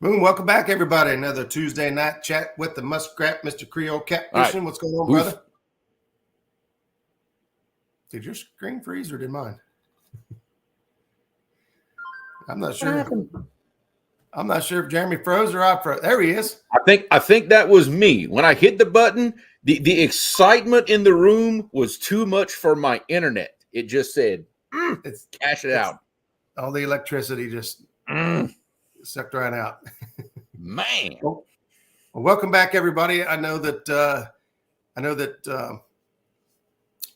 Boom, welcome back, everybody. Another Tuesday night chat with the Muskrat, Mr. Creole Catfishing. Right. What's going on, brother? Did your screen freeze or did mine? I'm not sure. I'm not sure if Jeremy froze or I froze. There he is. I think that was me. When I hit the button, the excitement in the room was too much for my internet. It just said, cash it out. All the electricity just sucked right out. Man. Well, welcome back, everybody. I know that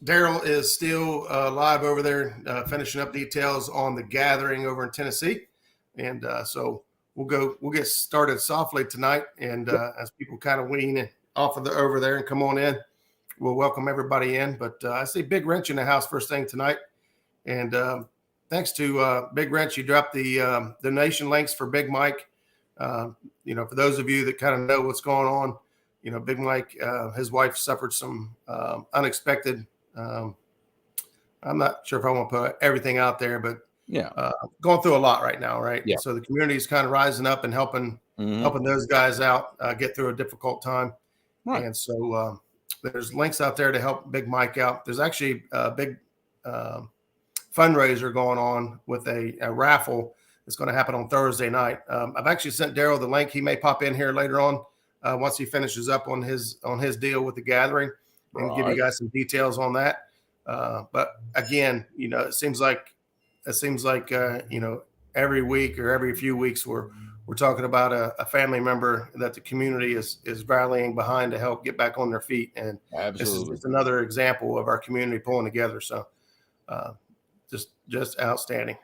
Daryl is still live over there, finishing up details on the gathering over in Tennessee, and so we'll get started softly tonight. And as people kind of wean off of over there and come on in, we'll welcome everybody in. But I see Big Wrench in the house first thing tonight, and thanks to Big Wrench, you dropped the donation links for Big Mike. For those of you that kind of know what's going on, Big Mike, his wife suffered some unexpected. I'm not sure if I want to put everything out there, but going through a lot right now, right? Yeah. So the community is kind of rising up and helping those guys out get through a difficult time. Right. And so there's links out there to help Big Mike out. There's actually a big fundraiser going on with a raffle. It's going to happen on Thursday night. I've actually sent Daryl the link. He may pop in here later on once he finishes up on his deal with the gathering and give you guys some details on that. But again, it seems like every week or every few weeks we're talking about a family member that the community is rallying behind to help get back on their feet. And absolutely, this is just another example of our community pulling together. So just outstanding.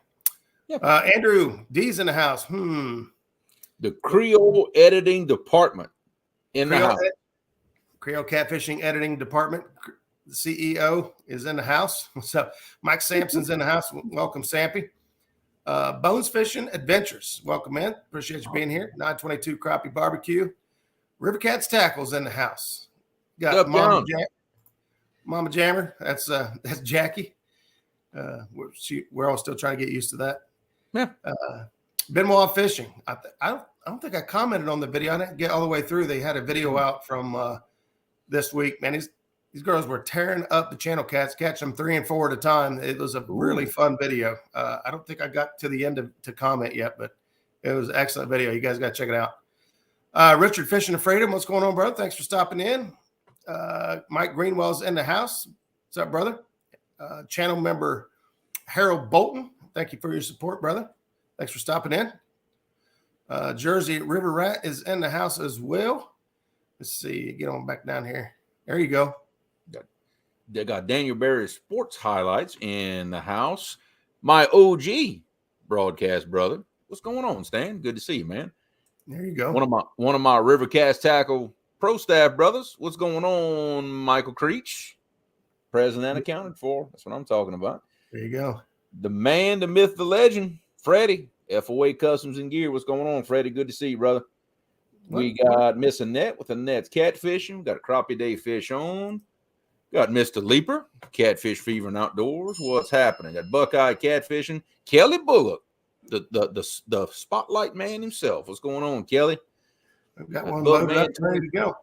Yep. Andrew D's in the house. The Creole editing department in the house. Creole Catfishing editing department. The CEO is in the house. What's up? Mike Sampson's in the house. Welcome, Sampy. Bones Fishing Adventures. Welcome in. Appreciate you being here. 922 Crappie Barbecue. River Cats Tackles in the house. Got Mama Jammer. That's Jackie. We're all still trying to get used to that. Yeah. Benoit Fishing. I don't think I commented on the video. I didn't get all the way through. They had a video out from this week. Man, these girls were tearing up the channel cats, catching them 3 and 4 at a time. It was a really fun video. I don't think I got to the end to comment yet, but it was an excellent video. You guys got to check it out. Richard Fishing and Freedom. What's going on, bro? Thanks for stopping in. Mike Greenwell's in the house. What's up, brother? Channel member Harold Bolton. Thank you for your support, brother. Thanks for stopping in. Jersey River Rat is in the house as well. Let's see. Get on back down here. There you go. They got Daniel Barry's sports highlights in the house. My OG broadcast brother. What's going on, Stan? Good to see you, man. There you go. One of my River Cast Tackle pro staff brothers. What's going on, Michael Creech? Present and accounted for. That's what I'm talking about. There you go. The man, the myth, the legend, Freddie, FOA Customs and Gear. What's going on, Freddie? Good to see you, brother. We got Miss Annette with Annette's Catfishing. We got a Crappie Day Fish on. Got Mr. Leaper, Catfish Fever and Outdoors. What's happening? Got Buckeye Catfishing. Kelly Bullock, the spotlight man himself. What's going on, Kelly? I've got one loaded up, ready to go.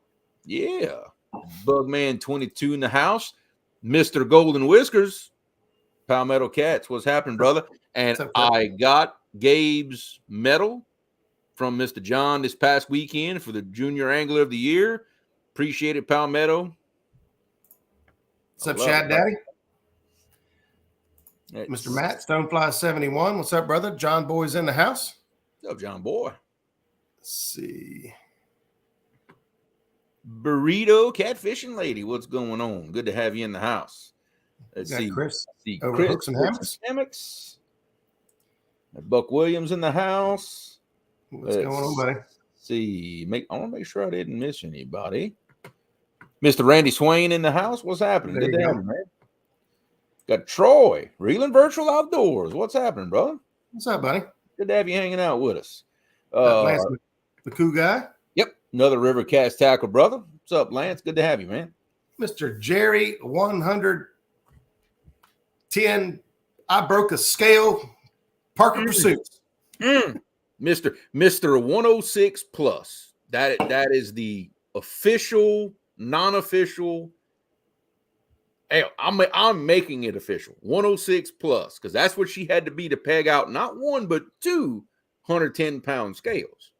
Yeah. Bugman 22 in the house. Mr. Golden Whiskers, Palmetto Cats. What's happening, brother? And I got Gabe's medal from Mr. John this past weekend for the Junior Angler of the Year. Appreciate it, Palmetto. What's up, Shad Daddy? Mr. Matt, Stonefly 71. What's up, brother? John Boy's in the house. What's up, John Boy? Let's see. Burrito Catfishing Lady. What's going on? Good to have you in the house. Let's see. Chris. Chris Hooks and Hammocks. Buck Williams in the house. What's going on, buddy? See. I want to make sure I didn't miss anybody. Mr. Randy Swain in the house. What's happening? Good to have you, man. Got Troy, Reeling Virtual Outdoors. What's happening, brother? What's up, buddy? Good to have you hanging out with us. Lance, the cool guy. Yep. Another River Cast Tackle brother. What's up, Lance? Good to have you, man. Mr. Jerry 110. I broke a scale. Parker Pursuits. Mr. 106 plus. That is the official, non-official. Hey, I'm making it official. 106 plus, because that's what she had to be to peg out not one but 210-pound scales.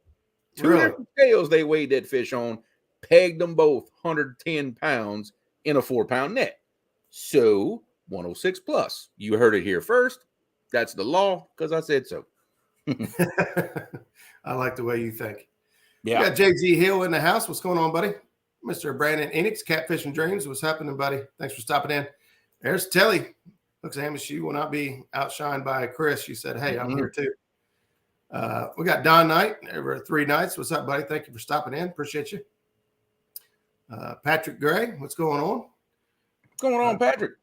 Two Really? different scales they weighed that fish on, pegged them both 110 pounds in a 4-pound net. So 106 plus. You heard it here first. That's the law, because I said so. I like the way you think. Yeah. We got JG Hill in the house. What's going on, buddy? Mr. Brandon Enix, Catfishing Dreams. What's happening, buddy? Thanks for stopping in. There's Telly. Looks like she will not be outshined by Chris. She said, hey, I'm here too. We got Don Knight over 3 nights. What's up, buddy? Thank you for stopping in. Appreciate you. Patrick Gray, what's going on? What's going on, Patrick?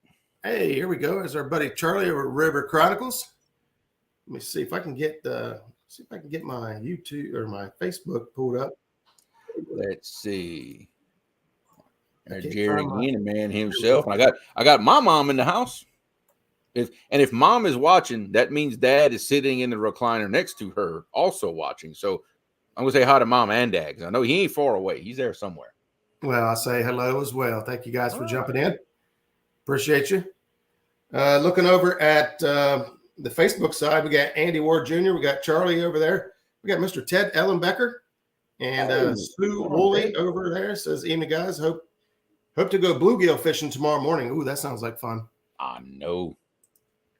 Hey, here we go. There's our buddy Charlie over River Chronicles. Let me see if I can get my YouTube or my Facebook pulled up. Let's see. Jerry man himself. I got my mom in the house. If mom is watching, that means dad is sitting in the recliner next to her, also watching. So I'm gonna say hi to mom and dad, because I know he ain't far away. He's there somewhere. Well, I say hello as well. Thank you guys for jumping in. Appreciate you. Looking over at the Facebook side, we got Andy Ward Jr. We got Charlie over there. We got Mr. Ted Ellenbecker and Sue Woolley over there. Says, evening, guys. Hope to go bluegill fishing tomorrow morning. Ooh, that sounds like fun. I know.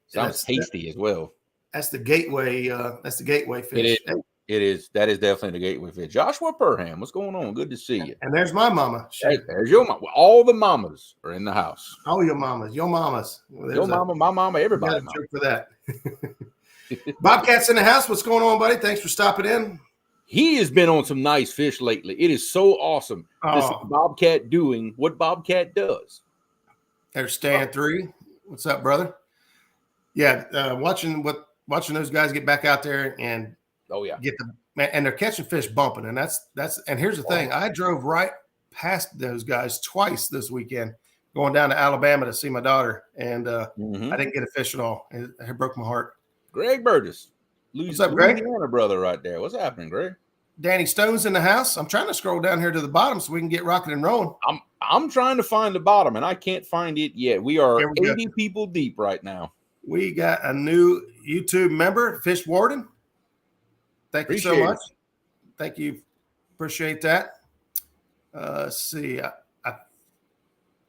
Sounds tasty as well. That's the gateway. That's the gateway fish. It is. That is definitely the gateway fish. Joshua Perham, what's going on? Good to see you. And there's my mama. There's your mama. All the mamas are in the house. All your mamas. Your mamas. Well, your mama, my mama, everybody. Got a joke for that. Bobcat's in the house. What's going on, buddy? Thanks for stopping in. He has been on some nice fish lately. It is so awesome to see Bobcat doing what Bobcat does. There's Stan 3. What's up, brother? Yeah, watching those guys get back out there and and they're catching fish bumping, and that's and here's the thing. I drove right past those guys twice this weekend going down to Alabama to see my daughter, and I didn't get a fish at all. It broke my heart. Greg Burgess. What's up, Greg? Louisiana brother right there. What's happening, Greg? Danny Stone's in the house. I'm trying to scroll down here to the bottom so we can get rocking and rolling. I'm trying to find the bottom, and I can't find it yet. We are 80 people deep right now. We got a new YouTube member, Fish Warden. Thank you so much. Thank you. Appreciate that. Let's see. I'm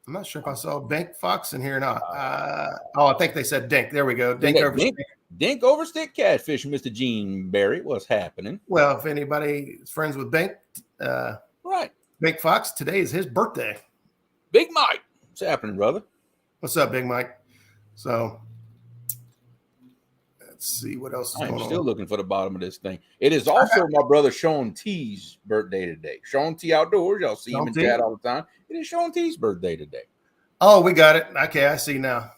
not sure if I saw Dink Fox in here or not. I think they said Dink. There we go. Dink over stick catfish, Mr. Gene Barry. What's happening? Well, if anybody is friends with Dink, right. Dink Fox, today is his birthday. Big Mike. What's happening, brother? What's up, Big Mike? So let's see what else is going on. I'm still looking for the bottom of this thing. It is also my brother Sean T's birthday today. Sean T Outdoors. Y'all see him in chat all the time. It is Sean T's birthday today. Oh, we got it. Okay, I see now.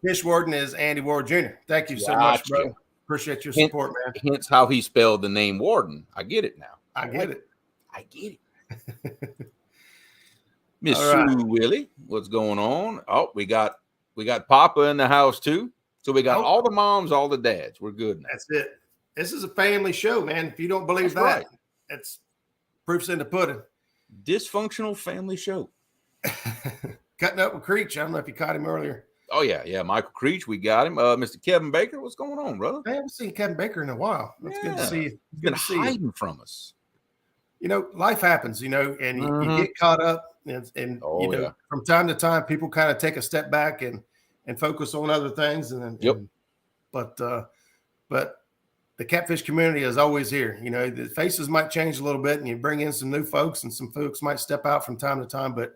Fish Warden is Andy Ward Jr. Thank you so much, bro. Appreciate your support, man. Hence how he spelled the name Warden. I get it now. I get it. Miss Sue Willie, what's going on? Oh, we got Papa in the house too. So we got all the moms, all the dads. We're good now. That's it. This is a family show, man. If you don't believe that, it's proof's in the pudding. Dysfunctional family show. Cutting up with Creech. I don't know if you caught him earlier. Oh, yeah. Michael Creech, we got him. Mr. Kevin Baker, what's going on, brother? I haven't seen Kevin Baker in a while. It's good to see you. He's been hiding from us. Life happens, and you get caught up, and from time to time, people kind of take a step back and focus on other things. But the catfish community is always here. The faces might change a little bit, and you bring in some new folks, and some folks might step out from time to time, but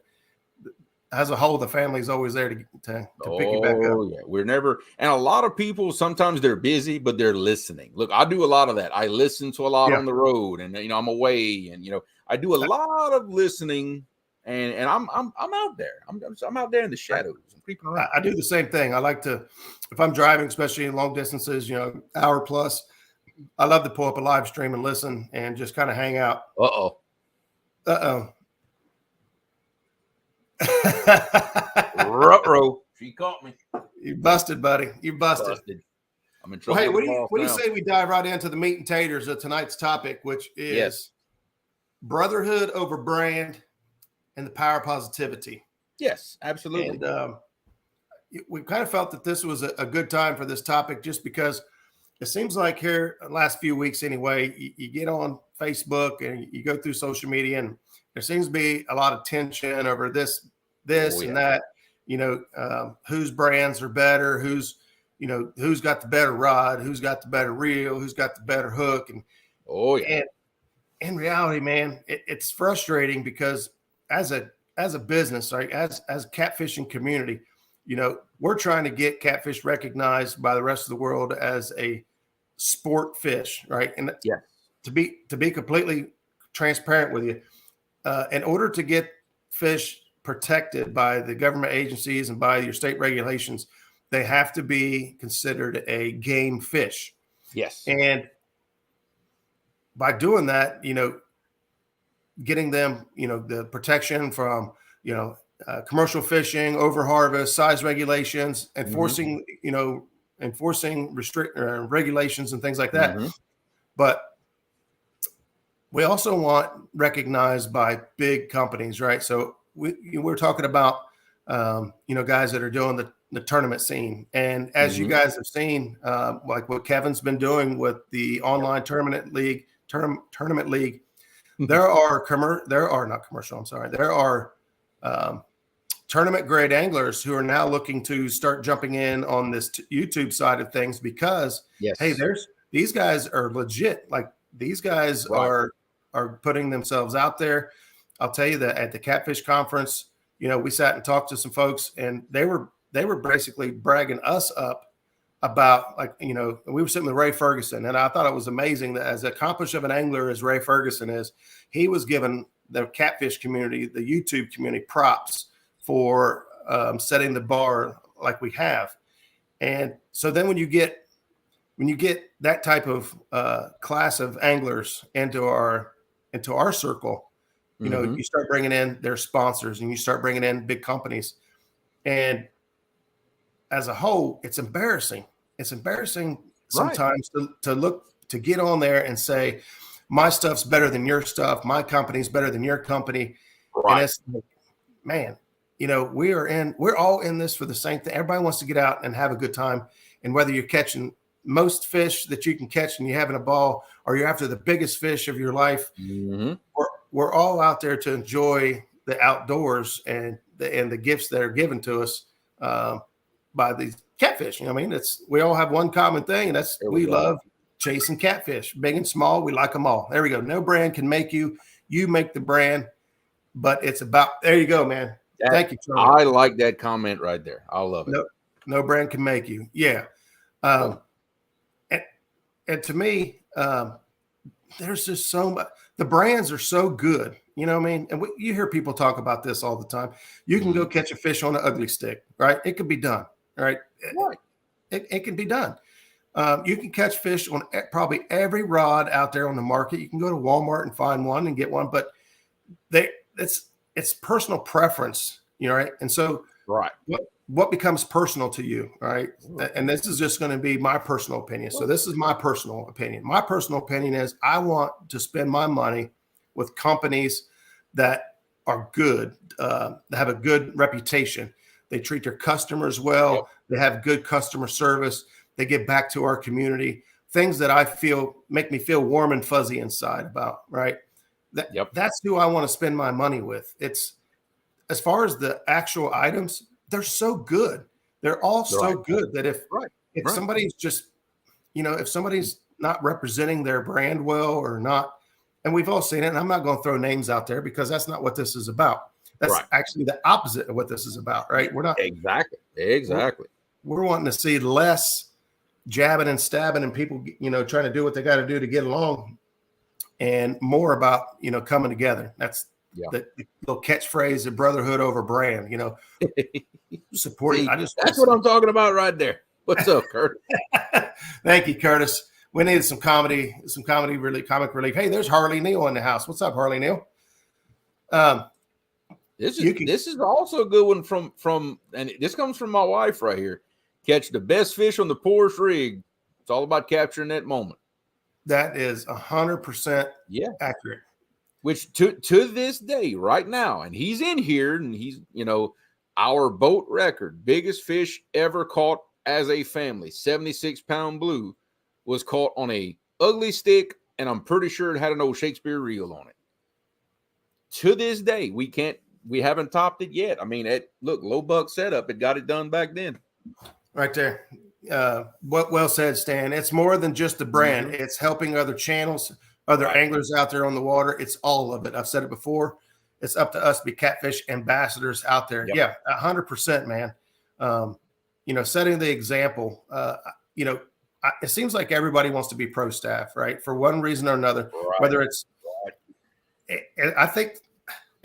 as a whole, the family is always there to pick you back up. Oh, yeah. We're never, and a lot of people, sometimes they're busy, but they're listening. Look, I do a lot of that. I listen to a lot on the road, and, I'm away, and, I do a lot of listening, and I'm out there. I'm out there in the shadows. I'm creeping around. I do the same thing. I like to, if I'm driving, especially in long distances, hour plus, I love to pull up a live stream and listen and just kind of hang out. Ruh-roh. She caught me. You busted, buddy. You busted. I'm in Well, trouble hey, with the boss what do you now. say we dive right into the meat and taters of tonight's topic, which is Yes. brotherhood over brand and the power of positivity. Yes, absolutely. And we kind of felt that this was a good time for this topic just because it seems like here the last few weeks anyway, you get on Facebook and you go through social media and there seems to be a lot of tension over this and that, whose brands are better, who's got the better rod, who's got the better reel, who's got the better hook. And in reality, man, it's frustrating because as a business, right, as a catfishing community, we're trying to get catfish recognized by the rest of the world as a sport fish, right? And to be completely transparent with you, in order to get fish protected by the government agencies and by your state regulations, they have to be considered a game fish. Yes. And by doing that, getting them, the protection from, commercial fishing, over harvest, size regulations, enforcing regulations and things like that. But we also want recognized by big companies, right? So we're talking about, guys that are doing the tournament scene. And as you guys have seen, like what Kevin's been doing with the online tournament league, there are not commercial. I'm sorry. There are tournament grade anglers who are now looking to start jumping in on this YouTube side of things because, hey, these guys are legit. Like these guys are putting themselves out there. I'll tell you that at the Catfish Conference, we sat and talked to some folks, and they were basically bragging us up about, like, we were sitting with Ray Ferguson, and I thought it was amazing that as accomplished of an angler as Ray Ferguson is, he was giving the catfish community, the YouTube community, props for setting the bar like we have. And so then when you get that type of class of anglers into our circle, you start bringing in their sponsors and you start bringing in big companies. And as a whole, it's embarrassing. It's embarrassing sometimes to get on there and say, my stuff's better than your stuff. My company's better than your company. Right. And it's like, man, we're all in this for the same thing. Everybody wants to get out and have a good time. And whether you're catching most fish that you can catch and you're having a ball, or you're after the biggest fish of your life, we're all out there to enjoy the outdoors and the gifts that are given to us by these catfish. We all have one common thing, and that's we love chasing catfish, big and small. We like them all. There we go. No brand can make you. You make the brand, but it's about, there you go, man. Thank you, Charlie. I like that comment right there. I love it. No brand can make you. Yeah. And to me, there's just so much. The brands are so good. You know what I mean? And you hear people talk about this all the time. You can go catch a fish on an ugly stick, right? It could be done, right? It can be done. You can catch fish on probably every rod out there on the market. You can go to Walmart and find one and get one, but it's personal preference, right? And so what becomes personal to you, right? And this is just going to be my personal opinion. So this is my personal opinion. My personal opinion is I want to spend my money with companies that are good, that have a good reputation. They treat their customers well. They have good customer service. They give back to our community. Things that I feel make me feel warm and fuzzy inside about, right? That's who I want to spend my money with. It's, as far as the actual items, they're so good. They're all so good that if somebody's just, if somebody's not representing their brand well or not, and we've all seen it, and I'm not going to throw names out there because that's not what this is about. That's actually the opposite of what this is about, right? We're not exactly. We're wanting to see less jabbing and stabbing and people, trying to do what they got to do to get along, and more about, coming together. That's the little catchphrase of brotherhood over brand, supporting. That's what I'm talking about right there. What's up, Curtis? Thank you, Curtis. We needed some comic relief. Hey, there's Harley Neal in the house. What's up, Harley Neal? This is also a good one from and this comes from my wife right here. Catch the best fish on the poorest rig It's all about capturing that moment. That is 100% Yeah. accurate. Which to this day, right now, and he's in here, and he's, our boat record, biggest fish ever caught as a family, 76-pound blue, was caught on a ugly stick, and I'm pretty sure it had an old Shakespeare reel on it. To this day, we haven't topped it yet. I mean, look, low buck setup, it got it done back then. Right there. Well said, Stan. It's more than just the brand. Mm-hmm. It's helping other channels, other anglers out there on the water. It's all of it. I've said it before. It's up to us to be catfish ambassadors out there. Yep. Yeah, 100%, man. Setting the example. It seems like everybody wants to be pro staff, right? For one reason or another, whether it's, I think,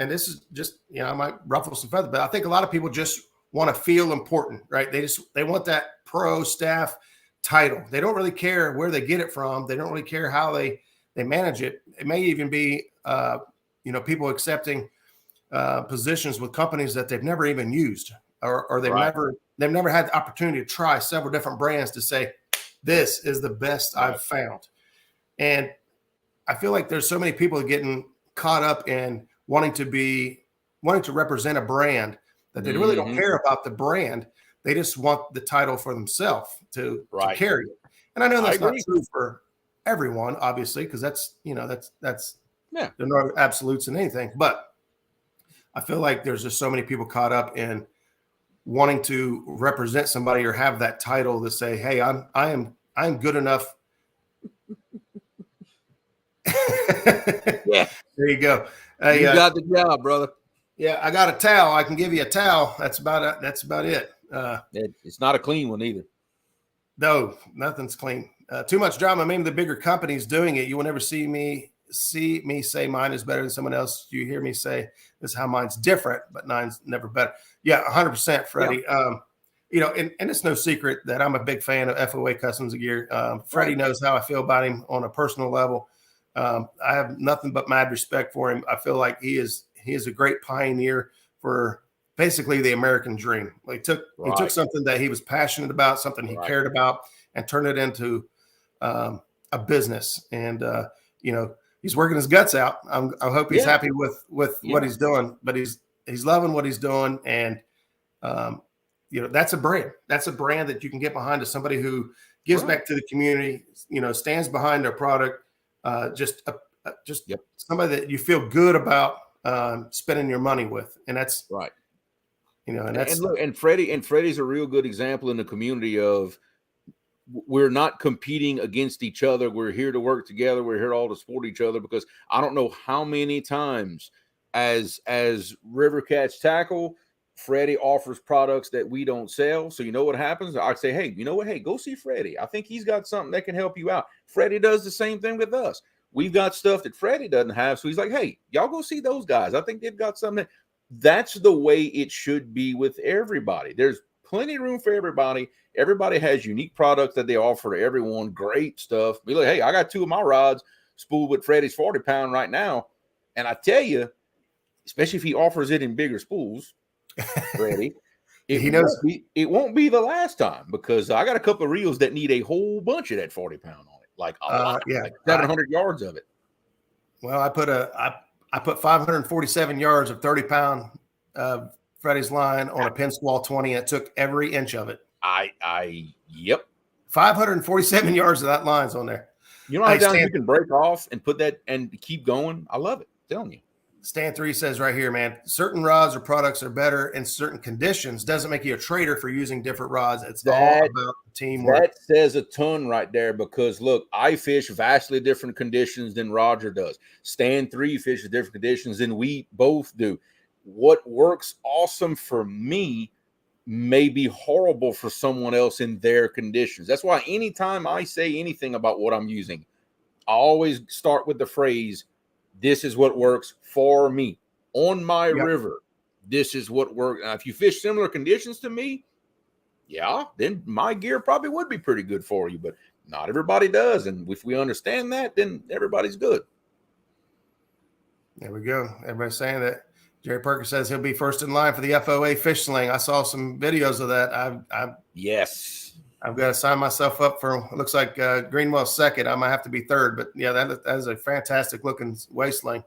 and this is just, I might ruffle some feathers, but I think a lot of people just want to feel important, right? They want that pro staff title. They don't really care where they get it from. They don't really care how they manage it. It may even be, people accepting positions with companies that they've never even used, or they've never had the opportunity to try several different brands to say, this is the best I've found. And I feel like there's so many people getting caught up in wanting to represent a brand that they really don't care about the brand. They just want the title for themselves to carry it. And I know that's not true for everyone, obviously, because that's there are no absolutes in anything. But I feel like there's just so many people caught up in wanting to represent somebody or have that title to say, hey, I am good enough. Yeah. There you go. You got the job, brother. Yeah, I got a towel. I can give you a towel. That's about it. It's not a clean one either. No, nothing's clean. Too much drama. Maybe the bigger companies doing it. You will never see me say mine is better than someone else. You hear me say this is how mine's different, but mine's never better. Yeah, 100%, Freddie. Yeah. And it's no secret that I'm a big fan of FOA Customs Gear. Freddie knows how I feel about him on a personal level. I have nothing but mad respect for him. I feel like he is a great pioneer for basically the American dream. He took something that he was passionate about, something he cared about, and turned it into a business. And he's working his guts out. I hope he's happy with what he's doing, but he's loving what he's doing. And that's a brand. That's a brand that you can get behind, as somebody who gives back to the community. Stands behind their product. Just somebody that you feel good about spending your money with, and that's right. And Freddie's a real good example in the community of, we're not competing against each other. We're here to work together. We're here all to support each other, because I don't know how many times as River Catch Tackle, Freddie offers products that we don't sell. So you know what happens? I say, hey, you know what? Hey, go see Freddie. I think he's got something that can help you out. Freddie does the same thing with us. We've got stuff that Freddie doesn't have. So he's like, hey, y'all go see those guys. I think they've got something. That's the way it should be with everybody. There's plenty of room for everybody. Everybody has unique products that they offer to everyone. Great stuff. Be like, hey, I got 2 of my rods spooled with Freddie's 40-pound right now. And I tell you, especially if he offers it in bigger spools, Freddie, it won't be the last time, because I got a couple of reels that need a whole bunch of that 40-pound on it, like a lot, like 700 yards of it. Well, I put 547 yards of 30-pound Freddie's line on a Penn Squall 20, and it took every inch of it. Yep. 547 yards of that line's on there. You know how down you can break off and put that and keep going? I love it. I'm telling you. Stan 3 says right here, man, certain rods or products are better in certain conditions. Doesn't make you a trader for using different rods. It's all about teamwork. That says a ton right there, because look, I fish vastly different conditions than Roger does. Stan 3 fishes different conditions than we both do. What works awesome for me may be horrible for someone else in their conditions. That's why anytime I say anything about what I'm using, I always start with the phrase, this is what works for me on my river. This is what works. Now, if you fish similar conditions to me, then my gear probably would be pretty good for you, but not everybody does. And if we understand that, then everybody's good. There we go. Everybody's saying that. Jerry Perkins says he'll be first in line for the FOA fish sling. I saw some videos of that. Yes. I've got to sign myself up for. It looks like Greenwell's second. I might have to be third, but yeah, that is a fantastic looking waist sling.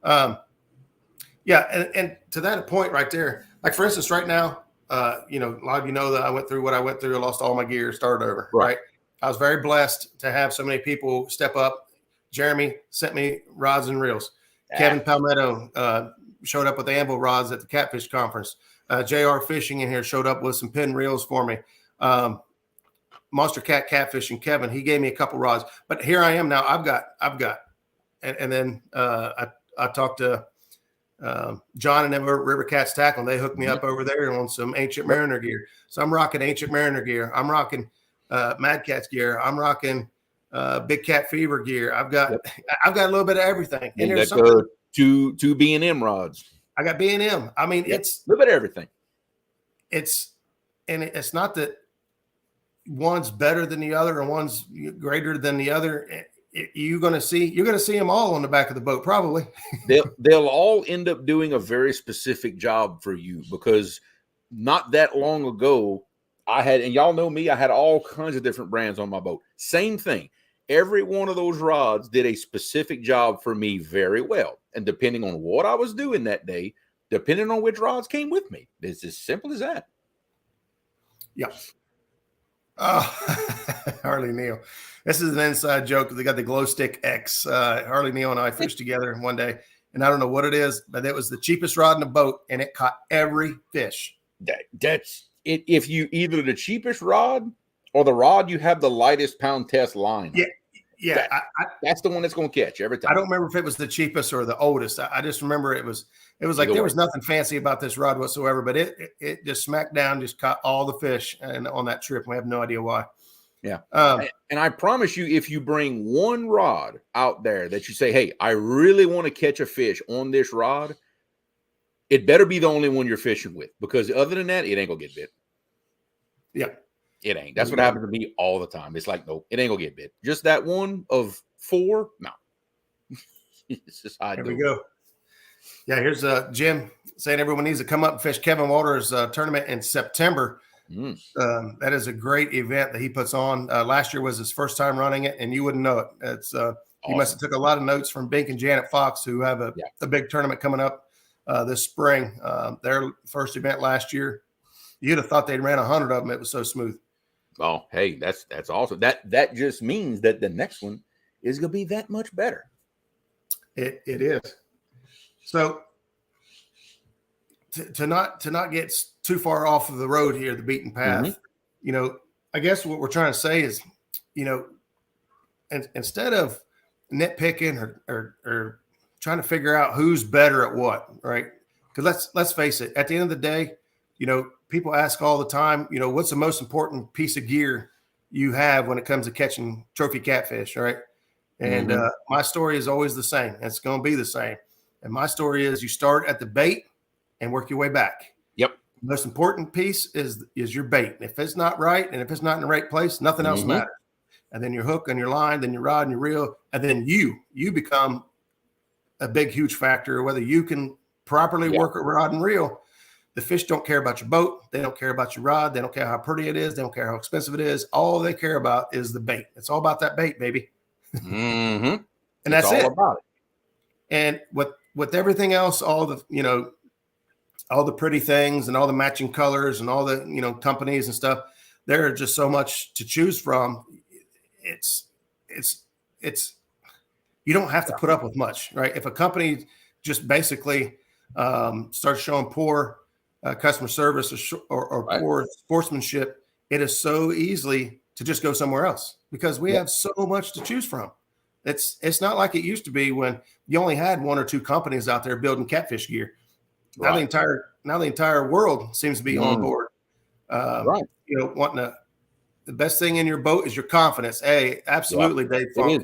Yeah, and to that point right there, like for instance, right now, a lot of you know that I went through what I went through. I lost all my gear, started over. Right. I was very blessed to have so many people step up. Jeremy sent me rods and reels. Kevin Palmetto showed up with anvil rods at the Catfish Conference. JR Fishing in here showed up with some pin reels for me. Monster Cat Catfishing, Kevin, he gave me a couple rods. But here I am now. I've got, and then I talked to John and them River Cats Tackle. They hooked me up over there on some Ancient Mariner gear. So I'm rocking Ancient Mariner gear. I'm rocking Mad Cat's gear. I'm rocking Big Cat Fever gear. I've got a little bit of everything. And there's two B&M rods. I got B&M. I mean, it's a little bit of everything. It's not that one's better than the other and one's greater than the other. You're going to see them all on the back of the boat. Probably they'll all end up doing a very specific job for you, because not that long ago I had, and y'all know me, I had all kinds of different brands on my boat. Same thing. Every one of those rods did a specific job for me very well. And depending on what I was doing that day, depending on which rods came with me, it's as simple as that. Yeah. Oh, Harley Neal. This is an inside joke. They got the Glow Stick X. Harley Neal and I fished together one day, and I don't know what it is, but it was the cheapest rod in the boat, and it caught every fish. That's it. If you either the cheapest rod or the rod you have the lightest pound test line. Yeah. That's the one that's going to catch every time. I don't remember if it was the cheapest or the oldest. I just remember it was like there was nothing fancy about this rod whatsoever, but it just smacked down, just caught all the fish and on that trip. We have no idea why. Yeah. And I promise you, if you bring one rod out there that you say, hey, I really want to catch a fish on this rod, it better be the only one you're fishing with, because other than that, it ain't going to get bit. Yeah. It ain't. That's what happens to me all the time. It's like, nope, it ain't gonna get bit. Just that one of four. No. It's just how I do. Here we go. Yeah, here's Jim saying everyone needs to come up and fish Kevin Walters' tournament in September. That is a great event that he puts on. Last year was his first time running it, and you wouldn't know it. It's awesome. He must have took a lot of notes from Bink and Janet Fox, who have a big tournament coming up this spring. Their first event last year, you'd have thought they'd ran 100 of them. It was so smooth. Oh, hey, that's awesome. That just means that the next one is going to be that much better. It is. So to not get too far off of the road here, the beaten path, I guess what we're trying to say is, instead of nitpicking or trying to figure out who's better at what, right? Because let's face it, at the end of the day, people ask all the time, what's the most important piece of gear you have when it comes to catching trophy catfish, right? And my story is always the same. It's going to be the same. And my story is you start at the bait and work your way back. Yep. The most important piece is your bait. If it's not right and if it's not in the right place, nothing else matters. And then your hook and your line, then your rod and your reel, and then you become a big, huge factor. Whether you can properly work a rod and reel, the fish don't care about your boat. They don't care about your rod. They don't care how pretty it is. They don't care how expensive it is. All they care about is the bait. It's all about that bait, baby. And that's all about it. And with everything else, all the pretty things and all the matching colors and all the companies and stuff, there are just so much to choose from. It's you don't have to put up with much, right? If a company just basically starts showing poor customer service or poor sportsmanship, it is so easily to just go somewhere else because we have so much to choose from. It's not like it used to be when you only had one or two companies out there building catfish gear. Now the entire world seems to be on board. Wanting the best thing in your boat is your confidence. Hey, absolutely, Dave Funk.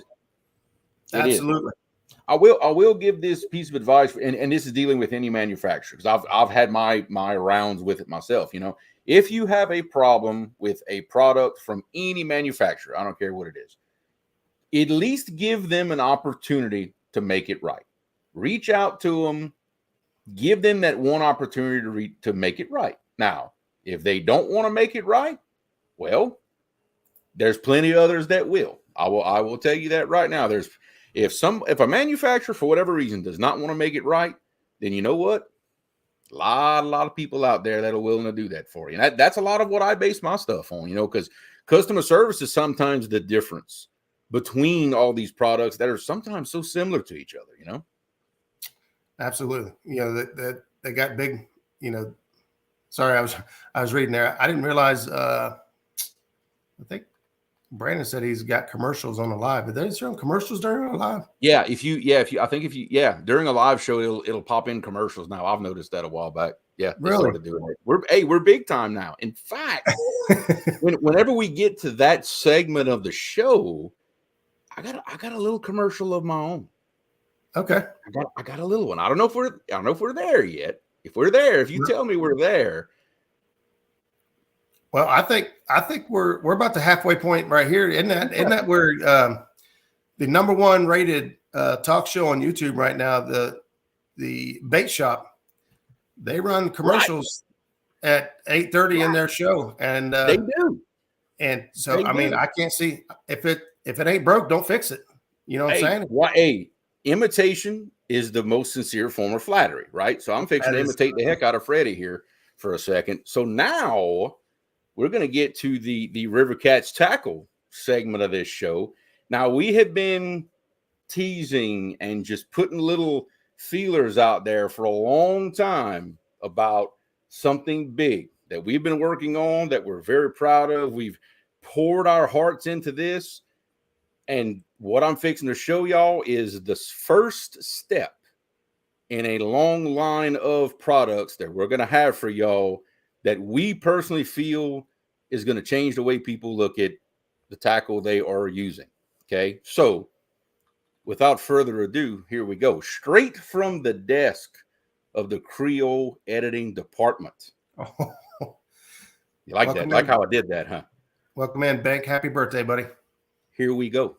Absolutely. I will give this piece of advice, and this is dealing with any manufacturer, because I've had my rounds with it myself. If you have a problem with a product from any manufacturer, I don't care what it is, at least give them an opportunity to make it right. Reach out to them, give them that one opportunity to make it right. Now, if they don't want to make it right, Well, there's plenty of others that will. I will tell you that right now. If a manufacturer for whatever reason does not want to make it right, then you know what? A lot of people out there that are willing to do that for you. And that's a lot of what I base my stuff on, because customer service is sometimes the difference between all these products that are sometimes so similar to each other, Absolutely. That they got big, sorry, I was reading there. I didn't realize, I think Brandon said he's got commercials on the live, but they're showing commercials during the live. Yeah. During a live show, it'll pop in commercials now. I've noticed that a while back. Yeah. They Really? started doing it. We're big time now. In fact, whenever we get to that segment of the show, I got a little commercial of my own. Okay. I got a little one. I don't know if we're there yet. If we're there, if you tell me we're there. Well, I think we're about the halfway point right here. Isn't that where the number one rated talk show on YouTube right now, the Bait Shop, they run commercials at 8:30 in their show, and they do. And so I can't see if it ain't broke, don't fix it. You know what I'm saying? Imitation is the most sincere form of flattery, right? So I'm fixing to imitate the heck out of Freddie here for a second. So now we're going to get to the River Cats tackle segment of this show. Now, we have been teasing and just putting little feelers out there for a long time about something big that we've been working on, that we're very proud of. We've poured our hearts into this. And what I'm fixing to show y'all is the first step in a long line of products that we're going to have for y'all that we personally feel is going to change the way people look at the tackle they are using. Okay. So without further ado, here we go. Straight from the desk of the Creole editing department. Oh. You like that? Like how I did that, huh? Welcome in, Bank. Happy birthday, buddy. Here we go.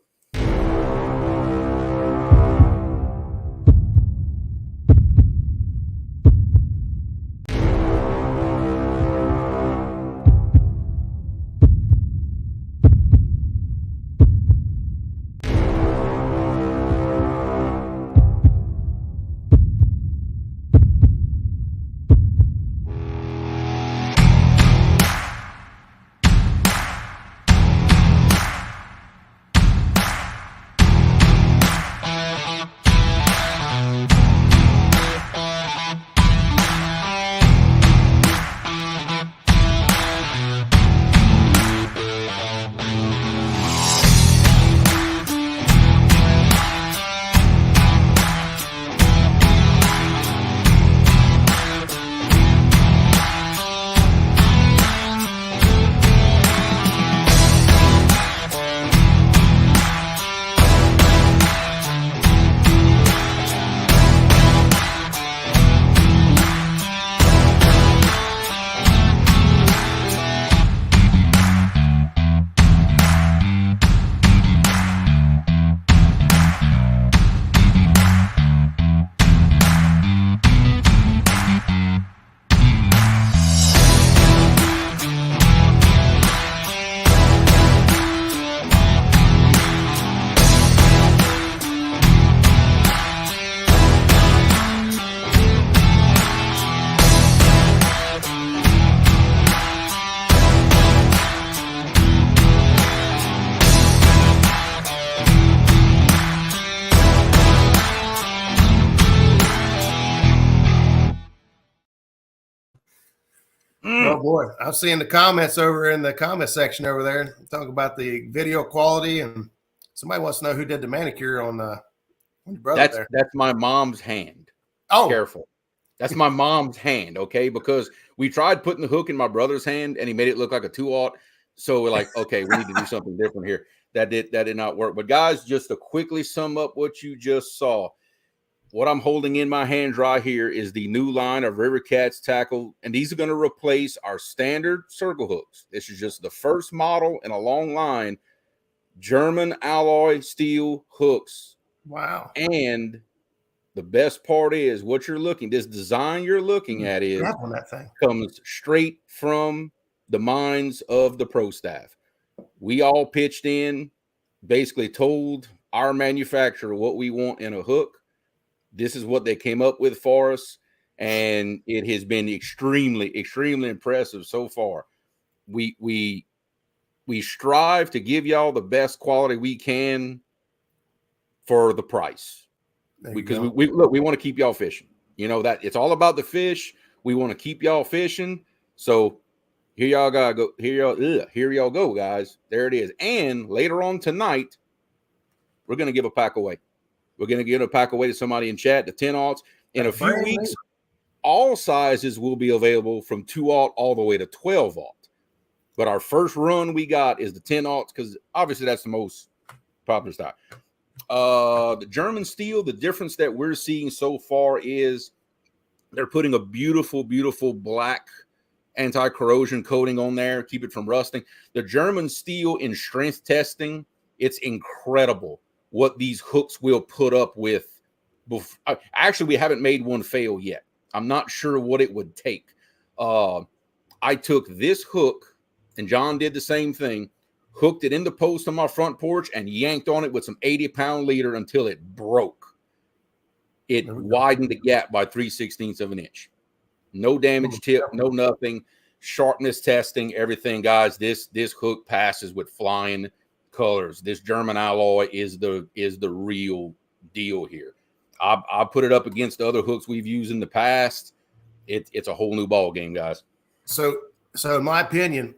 Oh boy, I'm seeing the comments over in the comment section over there talking about the video quality, and somebody wants to know who did the manicure on your brother. That's my mom's hand. Oh, careful. That's my mom's hand, okay? Because we tried putting the hook in my brother's hand, and he made it look like a 2-aught. So we're like, okay, we need to do something different here. That did not work. But guys, just to quickly sum up what you just saw, what I'm holding in my hands right here is the new line of River Cats tackle, and these are going to replace our standard circle hooks. This is just the first model in a long line, German alloy steel hooks. Wow. And the best part is this design you're looking at that thing comes straight from the minds of the pro staff. We all pitched in, basically told our manufacturer what we want in a hook. This is what they came up with for us, and it has been extremely, extremely impressive so far. We strive to give y'all the best quality we can for the price, because we want to keep y'all fishing. You know that it's all about the fish. We want to keep y'all fishing. So here y'all gotta go. Here y'all go, guys. There it is. And later on tonight, we're gonna give a pack away. We're gonna give a pack away to somebody in chat. The 10-aughts. In a few weeks, all sizes will be available from 2-aught all the way to 12-aught. But our first run we got is the 10-aughts, because obviously that's the most popular style. The German steel, the difference that we're seeing so far is they're putting a beautiful, beautiful black anti-corrosion coating on there, keep it from rusting. The German steel in strength testing, it's incredible what these hooks will put up with. Actually, we haven't made one fail yet. I'm not sure what it would take. I took this hook, and John did the same thing, hooked it in the post on my front porch and yanked on it with some 80-pound leader until it broke. It widened the gap by 3/16 of an inch. No damage tip, no nothing. Sharpness testing, everything, guys. This hook passes with flying colors. This German alloy is the real deal here. I put it up against the other hooks we've used in the past. It's a whole new ball game, guys. So in my opinion,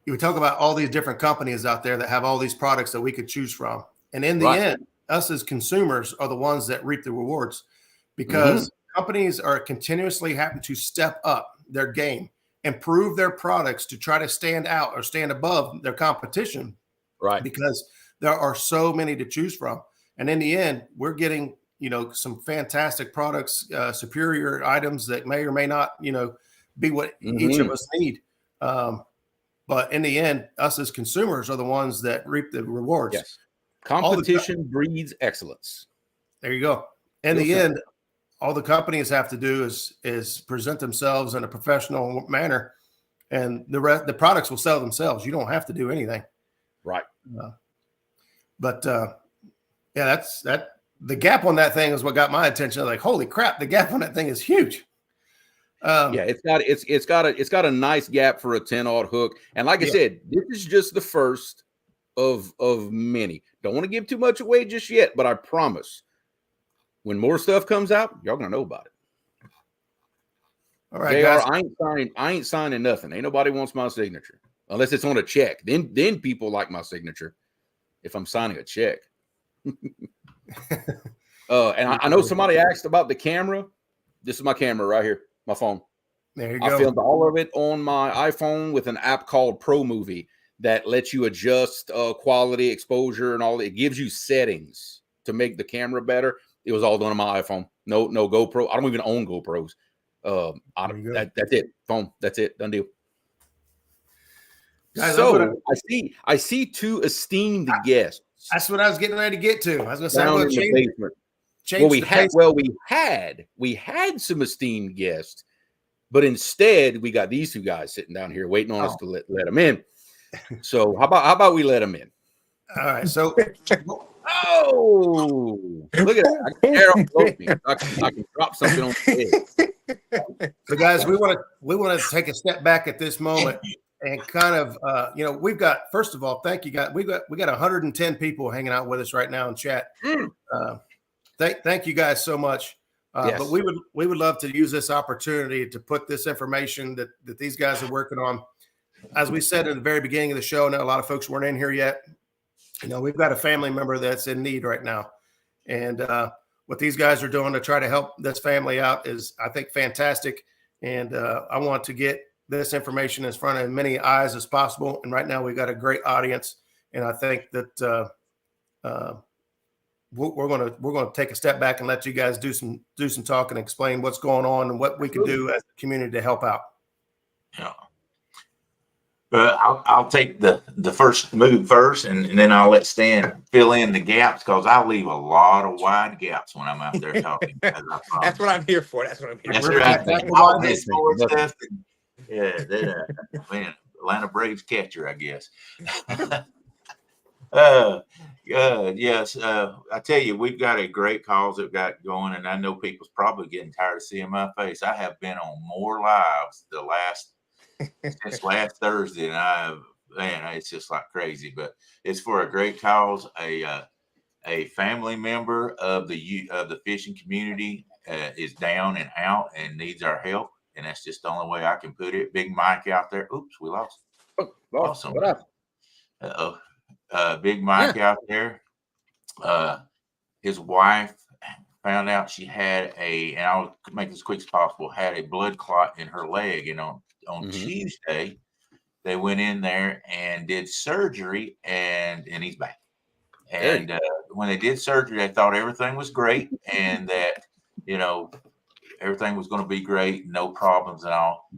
you talk about all these different companies out there that have all these products that we could choose from. And in the end, us as consumers are the ones that reap the rewards, because companies are continuously having to step up their game, improve their products to try to stand out or stand above their competition. Right. Because there are so many to choose from. And in the end, we're getting, some fantastic products, superior items that may or may not, be what each of us need. But in the end, us as consumers are the ones that reap the rewards. Yes. Competition breeds excellence. There you go. In the end, all the companies have to do is present themselves in a professional manner, and the products will sell themselves. You don't have to do anything. Right. The gap on that thing is what got my attention. Like, holy crap, the gap on that thing is huge. It's got a nice gap for a 10-aught hook. And like I said, this is just the first of many. Don't want to give too much away just yet, but I promise when more stuff comes out, y'all gonna know about it. All right, guys. I ain't signing nothing. Ain't nobody wants my signature unless it's on a check. Then people like my signature if I'm signing a check. And I know somebody asked about the camera. This is my camera right here, my phone. There you go. I filmed all of it on my iPhone with an app called Pro Movie that lets you adjust quality, exposure, and all. It gives you settings to make the camera better. It was all done on my iPhone. No GoPro. I don't even own GoPros. That's it. Phone. That's it. Done deal. Guys, so I see two esteemed guests. That's what I was getting ready to get to. I was going to say, down in the basement. We had some esteemed guests, but instead we got these two guys sitting down here waiting on us to let them in. So how about we let them in? All right. So, look at that! I can drop something on the head. So, guys, we want to take a step back at this moment and kind of, we've got, first of all, thank you guys. We got 110 people hanging out with us right now in chat. Thank you guys so much. Yes. But we would love to use this opportunity to put this information that these guys are working on. As we said at the very beginning of the show, now a lot of folks weren't in here yet. We've got a family member that's in need right now. And what these guys are doing to try to help this family out is, I think, fantastic. And I want to get this information in front of as many eyes as possible. And right now we've got a great audience. And I think that we're going to take a step back and let you guys do some talking and explain what's going on and what we can do as a community to help out. Yeah. I'll take the first move first, and then I'll let Stan fill in the gaps, because I'll leave a lot of wide gaps when I'm out there talking. That's what I'm here for. That's what I'm here That's for. right. I'll miss more stuff Yeah, man, Atlanta Braves catcher, I guess. Yes. I tell you, we've got a great cause that got going, and I know people's probably getting tired of seeing my face. I have been on more lives since last Thursday, and man, it's just like crazy. But it's for a great cause. A family member of the fishing community is down and out and needs our help, and that's just the only way I can put it. Big Mike out there. Oops, we lost. Oh, lost. Awesome. What happened? Uh-oh. Big Mike out there. His wife found out she had and I'll make this quick as possible, had a blood clot in her leg. And on Tuesday, they went in there and did surgery, and he's back. And when they did surgery, they thought everything was great and that, everything was going to be great, no problems at all.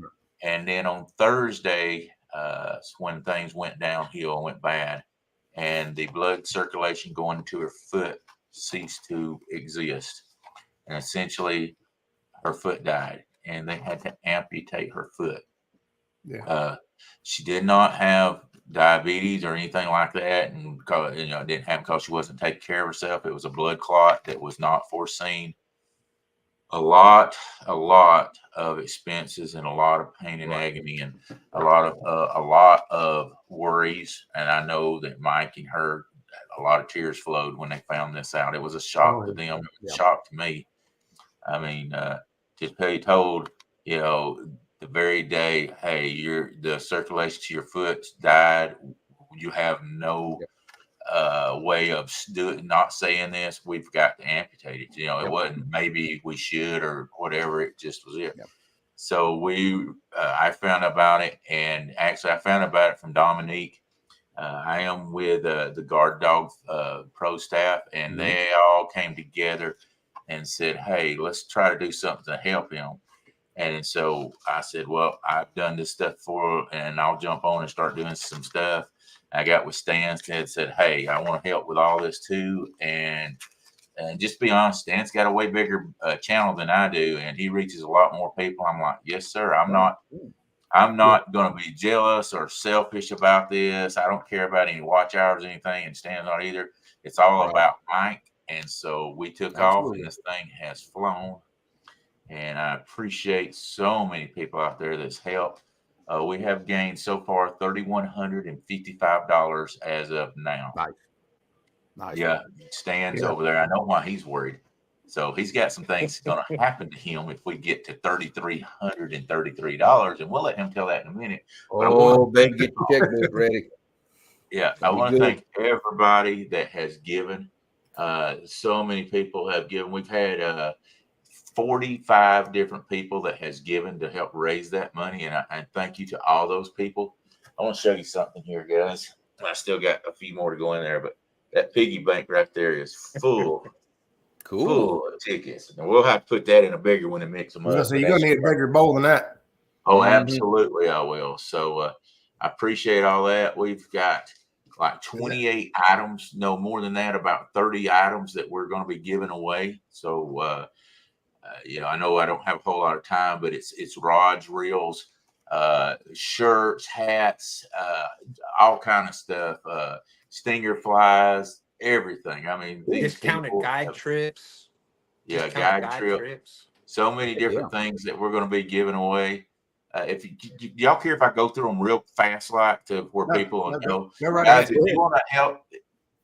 And then on Thursday, when things went downhill, went bad, and the blood circulation going to her foot ceased to exist. And essentially, her foot died, and they had to amputate her foot. Yeah. She did not have diabetes or anything like that, and it didn't happen because she wasn't taking care of herself. It was a blood clot that was not foreseen. A lot of expenses and a lot of pain and agony and a lot of worries. And I know that Mike and her, a lot of tears flowed when they found this out. It was a shock to them. It was a shock to me. I mean, just be told, the very day, hey, the circulation to your foot died. You have no way of not saying this. We've got to amputate it. It wasn't maybe we should or whatever. It just was it. Yep. So I found about it, and actually I found about it from Dominique. I am with the Guard Dog Pro staff, and they all came together and said, hey, let's try to do something to help him. And so I said, well, I've done this stuff before, and I'll jump on and start doing some stuff. I got with Stan. Stan said, hey, I want to help with all this too. And just be honest, Stan's got a way bigger channel than I do, and he reaches a lot more people. I'm like, yes, sir. I'm not going to be jealous or selfish about this. I don't care about any watch hours or anything, and Stan's not either. It's all about Mike. And so we took off, and this thing has flown. And I appreciate so many people out there that's helped. We have gained so far $3,155 as of now. Nice. Yeah, Stan's over there. I know why he's worried. So he's got some things going to happen to him if we get to $3,333, and we'll let him tell that in a minute. They get the checkbook ready. Yeah, I want to thank everybody that has given. So many people have given. We've had 45 different people that has given to help raise that money. And I thank you to all those people. I want to show you something here, guys. I still got a few more to go in there, but that piggy bank right there is full. Full of tickets. And we'll have to put that in a bigger one and mix them up. So you're going to need a bigger bowl than that. Oh, absolutely. I will. So I appreciate all that. We've got like 28 items, no more than that, about 30 items that we're going to be giving away. So, I know I don't have a whole lot of time, but it's rods, reels, shirts, hats, all kind of stuff, stinger flies, everything. I mean, discounted guide trips. Yeah, guide trips. So many different things that we're going to be giving away. If y'all care if I go through them real fast, like to where people know, guys, if you want to help,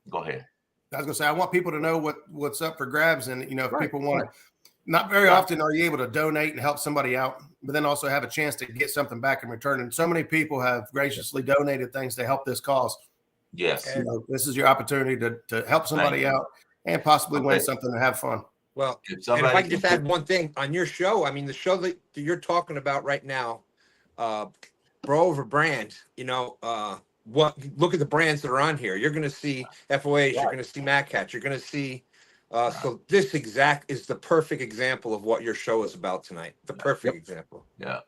go ahead. I was going to say, I want people to know what's up for grabs, and if people want to. Not very often are you able to donate and help somebody out, but then also have a chance to get something back in return. And so many people have graciously donated things to help this cause. Yes. This is your opportunity to help somebody out and possibly win something and have fun. Well, and if I can just add one thing on your show, I mean, the show that you're talking about right now, Bro Over Brand, look at the brands that are on here. You're going to see FOAs, you're going to see Mad Cats, you're going to see. So this is the perfect example of what your show is about tonight. The perfect example. Yeah.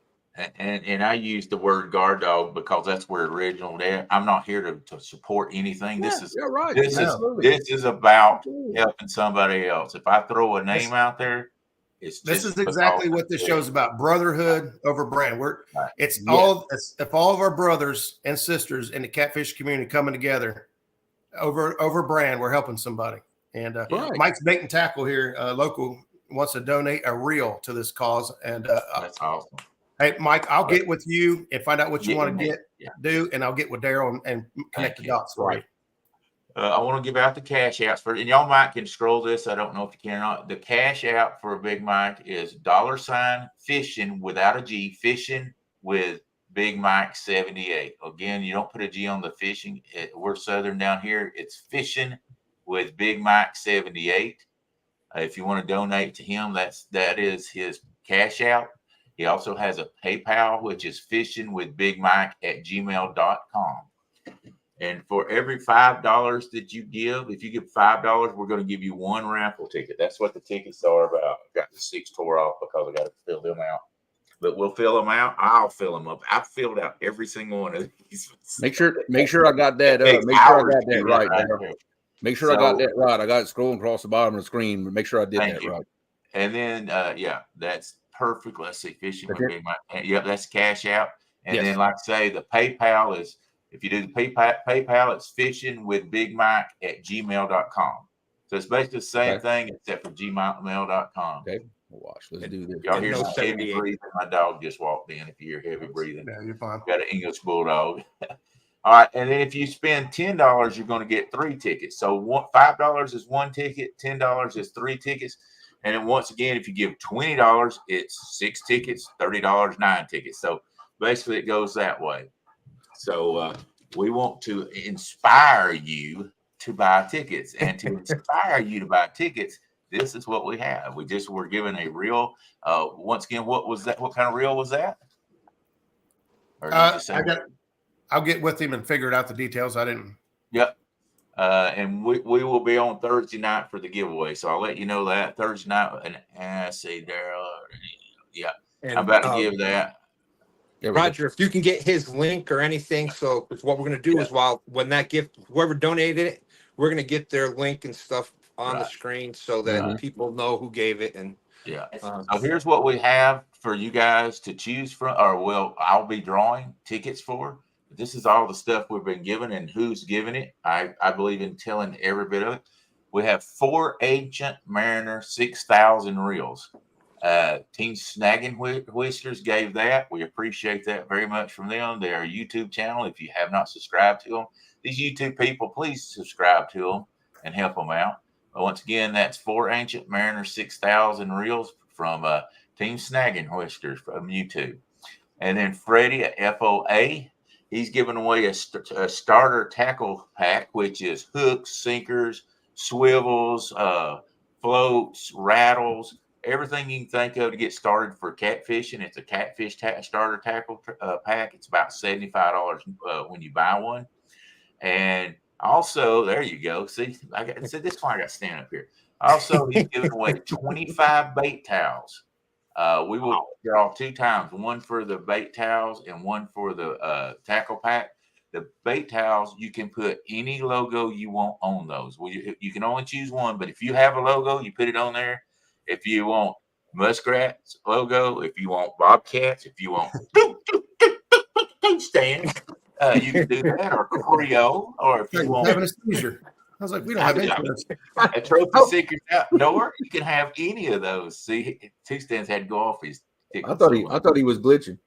And I use the word guard dog because that's where it originated. I'm not here to support anything. This is about helping somebody else. If I throw a name out there, It's This just is exactly what this show's about. Brotherhood over brand. If all of our brothers and sisters in the catfish community coming together over brand, we're helping somebody. And Mike's Bait and Tackle here, local, wants to donate a reel to this cause. And that's awesome. hey, Mike, I'll get with you and find out what you want to do, and I'll get with Daryl and connect the dots for you. I want to give out the cash apps for, and y'all might can scroll this. I don't know if you can or not. The cash app for Big Mike is $fishing without a G, fishing with Big Mike 78. Again, you don't put a G on the fishing. We're Southern down here. It's fishing with Big Mike 78. If you want to donate to him, that is his cash app. He also has a PayPal, which is fishingwithbigmike@gmail.com. And for every $5 that you give, if you give $5, we're going to give you one raffle ticket. That's what the tickets are about. I got the 6 tore off because I got to fill them out. But we'll fill them out. I'll fill them up. I've filled out every single one of these. Make sure I got that. Make sure I got that right. Make sure I got that right. I got it scrolling across the bottom of the screen, but make sure I did that right. And then, that's perfect. Let's see, fishing with Big Mike. Yep, that's cash out. And then, like I say, the PayPal is, if you do the PayPal, it's fishingwithbigmike@gmail.com. So it's basically the same thing except for gmail.com. Okay, watch. Let's do this. Y'all hear some heavy breathing? My dog just walked in. If you hear heavy breathing, you're fine. Got an English bulldog. All right, and then if you spend $10, you're going to get 3 tickets. So $5 is 1 ticket, $10 is 3 tickets. And then once again, if you give $20, it's 6 tickets, $30, 9 tickets. So basically, it goes that way. So we want to inspire you to buy tickets, and to inspire you to buy tickets, this is what we have. We're given a reel. Once again, what was that? What kind of reel was that? Or I'll get with him and figure out the details. I didn't. Yep. And we will be on Thursday night for the giveaway. So I'll let you know that Thursday night. And I see Daryl. Yeah. And I'm about to give that. Roger, if you can get his link or anything. So what we're going to do is when that gift, whoever donated it, we're going to get their link and stuff on the screen so that people know who gave it. And so here's what we have for you guys to choose from, I'll be drawing tickets for. This is all the stuff we've been given and who's giving it. I believe in telling every bit of it. We have 4 Ancient Mariner 6,000 reels. Team Snagging Whiskers gave that. We appreciate that very much from them. They're a YouTube channel. If you have not subscribed to them, these YouTube people, please subscribe to them and help them out. But once again, that's 4 Ancient Mariner 6,000 reels from Team Snagging Whiskers from YouTube. And then Freddie at FOA, he's giving away a starter tackle pack, which is hooks, sinkers, swivels, floats, rattles, everything you can think of to get started for catfishing. It's a catfish starter tackle pack. It's about $75 when you buy one. And also, there you go. See, this is why I got to stand up here. Also, he's giving away 25 bait towels. We will draw 2 times, one for the bait towels and one for the tackle pack. The bait towels, you can put any logo you want on those. You can only choose one, but if you have a logo, you put it on there. If you want Muskrat's logo, if you want Bobcats, if you want Stan, you can do that, or Creole, or if you want having a seizure. I was like, we don't have insurance. A Trophy Seekers Outdoor, you can have any of those. See, 2 Stans had to go off his ticket. I thought he was glitching.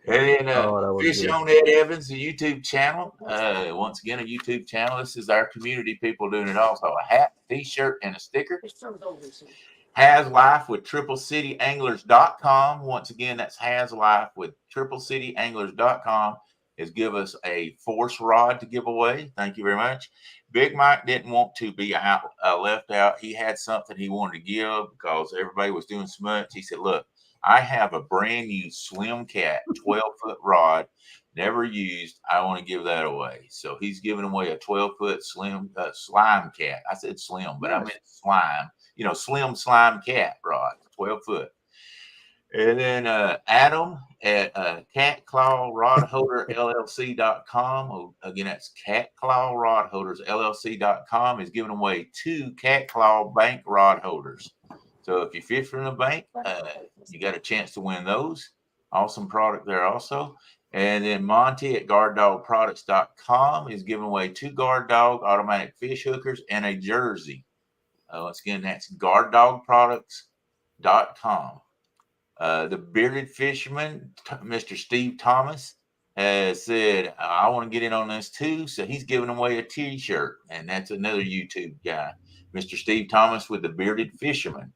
And then Fish on Ed Evans, a YouTube channel. Once again, a YouTube channel. This is our community people doing it also. A hat, t-shirt, and a sticker. Has Life with TripleCityAnglers.com. Once again, that's Has Life with TripleCityAnglers.com. Is give us a force rod to give away. Thank you very much. Big Mike didn't want to be left out. He had something he wanted to give because everybody was doing so much. He said, look, I have a brand new Slim Cat 12-foot rod, never used. I want to give that away. So he's giving away a 12-foot slim slime cat. I said slim, but I meant slime. Slim slime cat rod, 12 foot. And then Adam at catclawrodholderllc.com. Again, that's catclawrodholderllc.com is giving away 2 Cat Claw bank rod holders. So if you fish from the bank, you got a chance to win those. Awesome product there also. And then Monty at guarddogproducts.com is giving away 2 guard dog automatic fish hookers and a jersey. Once again, that's guarddogproducts.com. The bearded fisherman, Mr. Steve Thomas, has said, I want to get in on this too. So he's giving away a t-shirt. And that's another YouTube guy, Mr. Steve Thomas with the bearded fisherman.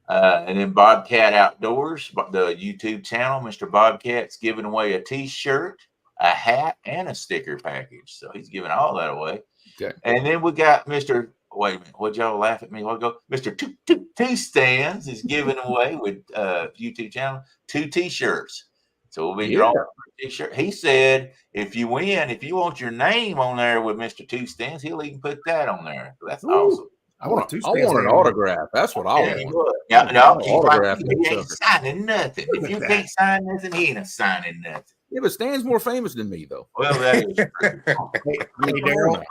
And then Bobcat Outdoors, the YouTube channel, Mr. Bobcat's giving away a t-shirt, a hat, and a sticker package. So he's giving all that away. Okay. And then we got Mr. Wait a minute, would y'all laugh at me a while ago? Mr. Two Stands is giving away with YouTube channel 2 t-shirts. So we'll be drawing a t-shirt. He said if you win, if you want your name on there with Mr. Two Stands, he'll even put that on there. So that's awesome. I want a I want an autograph. That's what I want. Yeah, no, Autograph he ain't signing nothing. If you can't sign nothing, he ain't signing nothing. Yeah, but Stan's more famous than me, though. Well, that is true. Hey, Daryl.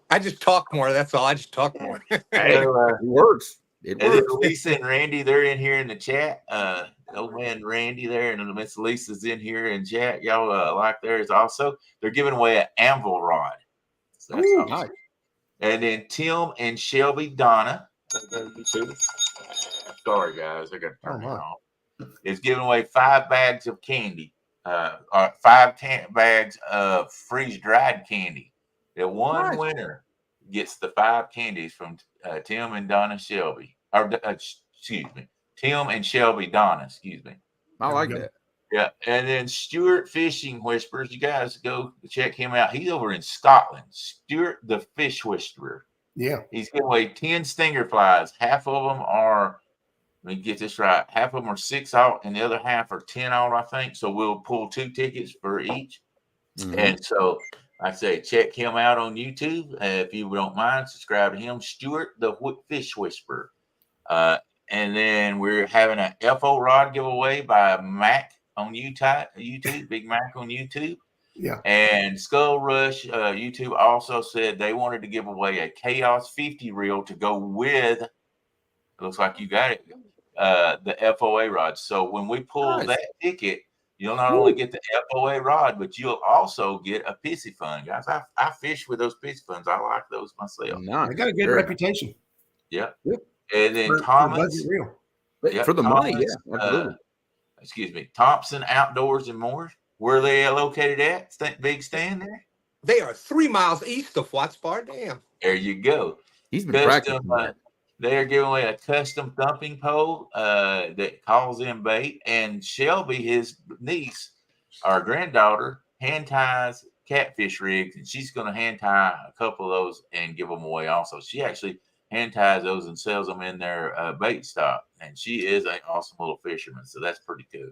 I just talk more. That's all. I just talk more. Hey, it works. It And then works. Lisa and Randy, they're in here in the chat. Old man Randy there, and Miss Lisa's in here in chat. Y'all like theirs also. They're giving away an anvil rod. So that's awesome. Nice. And then Tim and Shelby Donna. Sorry, guys. I got to turn it off. Is giving away 5 bags of candy. 5 bags of freeze-dried candy. That one winner gets the 5 candies from Tim and Donna Shelby. Or excuse me, Tim and Shelby Donna. Excuse me. I like that. Yeah, and then Stuart Fishing Whispers. You guys go check him out. He's over in Scotland. Stuart the Fish Whisperer. Yeah, he's giving away 10 stinger flies. Half of them are. Let me get this right. Half of them are 6 out, and the other half are 10 out, I think. So we'll pull 2 tickets for each. Mm-hmm. And so I say check him out on YouTube if you don't mind. Subscribe to him, Stuart the Fish Whisperer. And then we're having an FO rod giveaway by Mac on YouTube, Big Mac on YouTube. Yeah. And Skull Rush YouTube also said they wanted to give away a Chaos 50 reel to go with. It looks like you got it. The FOA rod. So when we pull that ticket, you'll not only get the FOA rod, but you'll also get a pissy fun, guys. I fish with those pissy funs. I like those myself. Nice. I got a good reputation. Yeah. Yep. And then Thomas. For the money, yeah. Absolutely. Excuse me. Thompson Outdoors and More. Where are they located at? Big stand there? They are 3 miles east of Watts Bar Dam. There you go. He's been practicing. They are giving away a custom thumping pole that calls in bait. And Shelby, his niece, our granddaughter, hand ties catfish rigs, and she's going to hand tie a couple of those and give them away also. She actually hand ties those and sells them in their bait stock. And she is an awesome little fisherman, so that's pretty cool.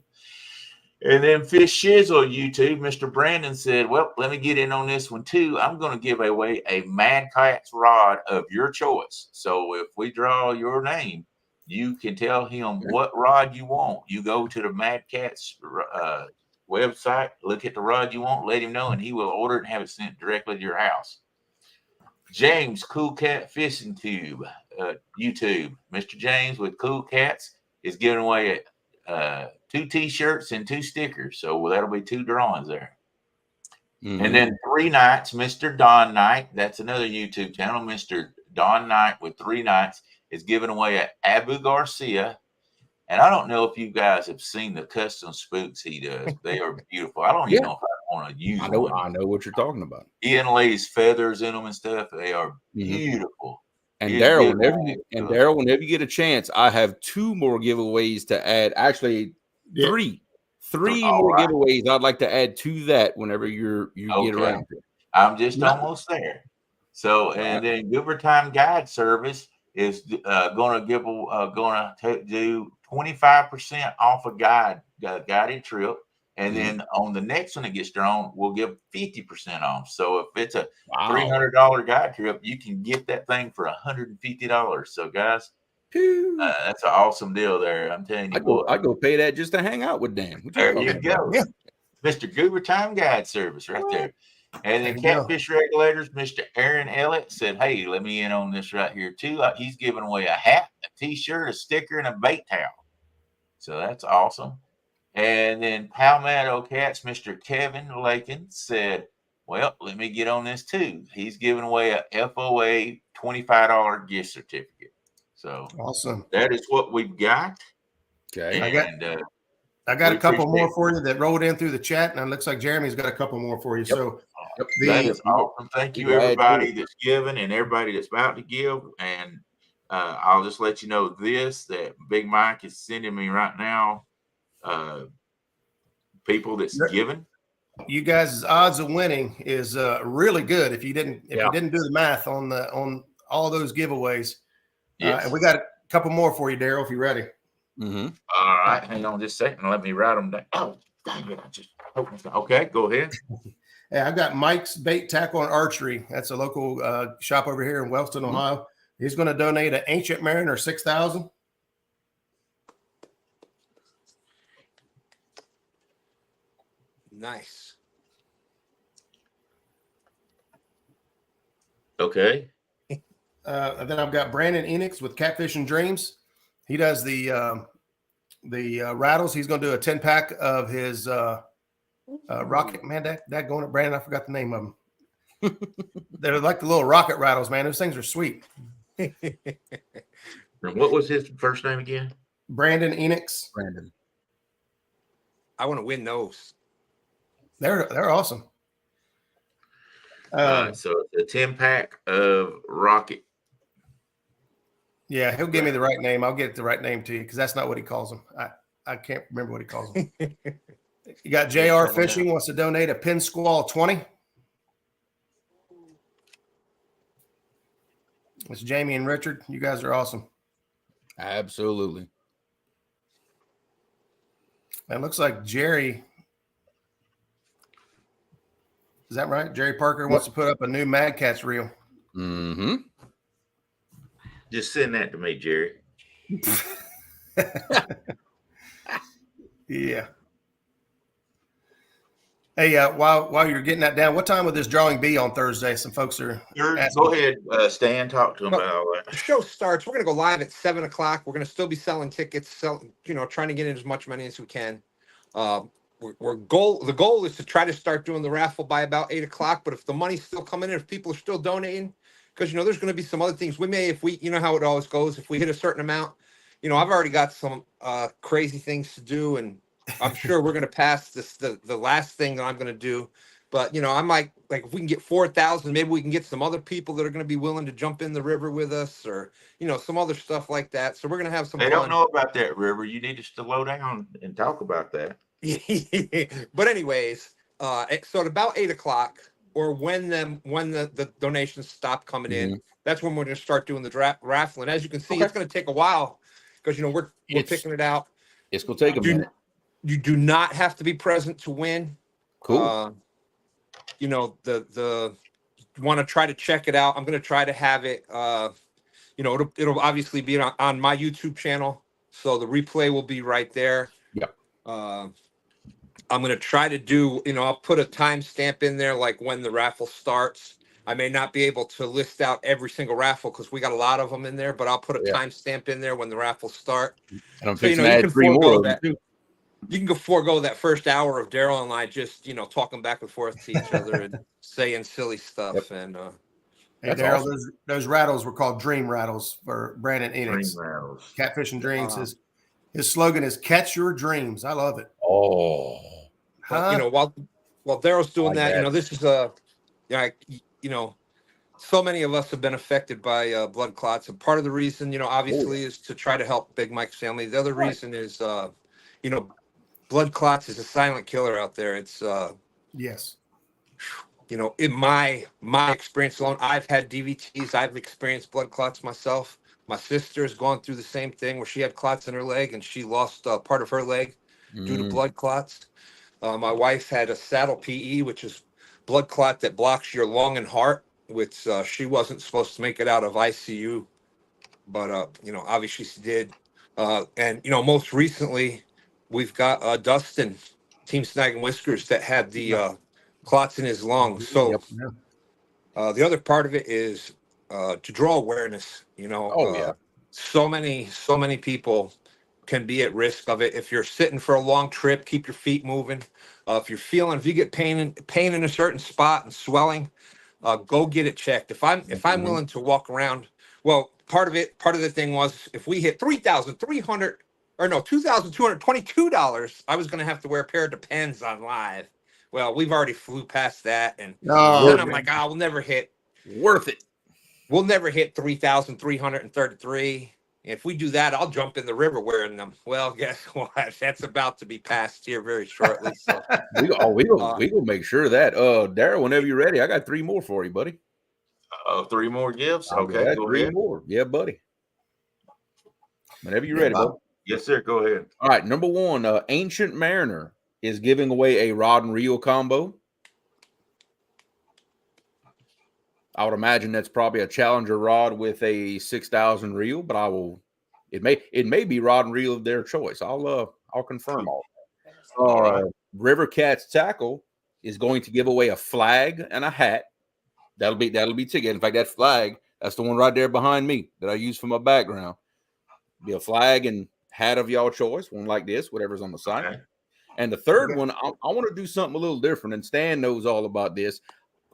And then Fish Shizzle YouTube, Mr. Brandon said, well, let me get in on this one too. I'm going to give away a Mad Cat's rod of your choice. So if we draw your name, you can tell him what rod you want. You go to the Mad Cat's website, look at the rod you want, let him know, and he will order it and have it sent directly to your house. James, Cool Cat Fishing Tube, YouTube. Mr. James with Cool Cats is giving away 2 t-shirts and 2 stickers. So that'll be 2 drawings there. Mm-hmm. And then 3 Nights, Mr. Don Knight. That's another YouTube channel. Mr. Don Knight with 3 Nights is giving away at Abu Garcia. And I don't know if you guys have seen the custom spooks he does. They are beautiful. I don't even know if I want to use them. I know what you're talking about. He inlays feathers in them and stuff. They are beautiful. And Daryl, whenever you get a chance, I have 2 more giveaways to add. Actually, 3 more giveaways I'd like to add to that whenever you get around to it. I'm just almost there. So, and then Goober Time Guide Service is going to do 25% off a guided trip. And then on the next one that gets drawn, we'll give 50% off. So if it's a $300 guide trip, you can get that thing for $150. So guys, That's an awesome deal there. I'm telling you, I go pay that just to hang out with Dan. There you go. Yeah. Mr. Goober Time Guide Service right there. And then There you go. Catfish Regulators, Mr. Aaron Elliott said, hey, let me in on this right here too. He's giving away a hat, a t-shirt, a sticker, and a bait towel. So that's awesome. And then Palmetto Cats, Mr. Kevin Lakin said, well, let me get on this too. He's giving away a FOA $25 gift certificate. So Awesome. that is what we've got. Okay. And I got we a couple appreciate more for you that rolled in through the chat, and it looks like Jeremy's got a couple more for you. Yep. So that is awesome. Thank you, Glad to. everybody that's given and everybody that's about to give. And I'll just let you know that Big Mike is sending me right now people that's given. you guys' odds of winning is really good if you didn't do the math on all those giveaways. Yes. And we got a couple more for you, Daryl, if you're ready. Mm-hmm. All right, hang on just a second. Let me write them down. Oh, dang it! Okay, go ahead. Hey, I've got Mike's Bait Tackle and Archery. That's a local shop over here in Wellston, Ohio. He's going to donate an Ancient Mariner 6,000. Nice. Okay. And then I've got Brandon Enix with Catfishing Dreams. He does the rattles. He's going to do a 10-pack of his rocket. Man, that going to Brandon. I forgot the name of them. They're like the little rocket rattles, man. Those things are sweet. And what was his first name again? Brandon Enix. Brandon. I want to win those. They're awesome. So it's a 10-pack of rocket. Yeah, he'll give me the right name. I'll get the right name to you because that's not what he calls them. I can't remember what he calls them. You got JR Fishing wants to donate a Pin Squall 20. It's Jamie and Richard. You guys are awesome. Absolutely. It looks like Jerry. Is that right? Jerry Parker wants to put up a new Mad Cats reel. Mm-hmm. Just send that to me, Jerry. Yeah. Hey, while you're getting that down, what time would this drawing be on Thursday? Some folks are asking. Go ahead, Stan. Talk to him about all that. The show starts. We're going to go live at 7 o'clock. We're going to still be selling tickets, trying to get in as much money as we can. The goal is to try to start doing the raffle by about 8 o'clock. But if the money's still coming in, if people are still donating, because there's going to be some other things we may, if we, how it always goes, if we hit a certain amount, I've already got some crazy things to do, and I'm sure we're going to pass the last thing that I'm going to do. But I'm like if we can get 4,000, maybe we can get some other people that are going to be willing to jump in the river with us, or some other stuff like that. So we're going to have some They fun. don't know about that river. You need to slow down and talk about that. But anyways, so at about 8 o'clock, or when the donations stop coming in, that's when we're going to start doing the raffle. And as you can see, it's going to take a while because we're picking it out. It's going to take a minute. You do not have to be present to win. Cool. The want to try to check it out. I'm going to try to have it. It'll obviously be on my YouTube channel, so the replay will be right there. Yep. I'm going to try to do, I'll put a timestamp in there, like when the raffle starts. I may not be able to list out every single raffle because we got a lot of them in there, but I'll put a timestamp in there when the raffles start. And I'm So, fixing to add 3 more of them too. You can forego that first hour of Daryl and I just, talking back and forth to each other and saying silly stuff. Yep. And hey, Daryl, awesome. Those rattles were called Dream Rattles for Brandon Enix. Dream Rattles. Catfishing Dreams. His slogan is "Catch Your Dreams." I love it. Oh. But, while Daryl's doing that, this is so many of us have been affected by blood clots, and part of the reason, obviously, is to try to help Big Mike's family. The other reason is, blood clots is a silent killer out there. It's yes. In my experience alone, I've had DVTs. I've experienced blood clots myself. My sister's gone through the same thing where she had clots in her leg and she lost part of her leg due to blood clots. My wife had a saddle PE, which is blood clot that blocks your lung and heart, which she wasn't supposed to make it out of ICU but you know, obviously she did. And you know, most recently, we've got Dustin, Team Snag and Whiskers, that had the clots in his lungs. So Yep. the other part of it is to draw awareness. You know, Oh yeah. so many people can be at risk of it. If you're sitting for a long trip, keep your feet moving. If you get pain in a certain spot and swelling, go get it checked. If I'm willing to walk around, well, part of the thing was if we hit $2,222, I was going to have to wear a pair of Depends on live. Well, we've already flew past that, and then I'm like, we'll never hit Worth it. We'll never hit 3,333. If we do that, I'll jump in the river wearing them. Well, guess what? That's about to be passed here very shortly. So we gonna make sure of that. Daryl, whenever you're ready, I got 3 more for you, buddy. Oh, 3 more gifts. I Okay, got go 3 ahead. more. Yeah, buddy. Whenever you're ready, bud. Yes, sir. Go ahead. All right, number 1, Ancient Mariner is giving away a rod and reel combo. I would imagine that's probably a Challenger rod with a 6,000 reel, but it may be rod and reel of their choice. I'll confirm all that. All right. River Cats Tackle is going to give away a flag and a hat. That'll be ticket. In fact, that flag, that's the one right there behind me that I use for my background. Be a flag and hat of y'all choice, one like this, whatever's on the site. Okay. And the third one, I want to do something a little different, and Stan knows all about this.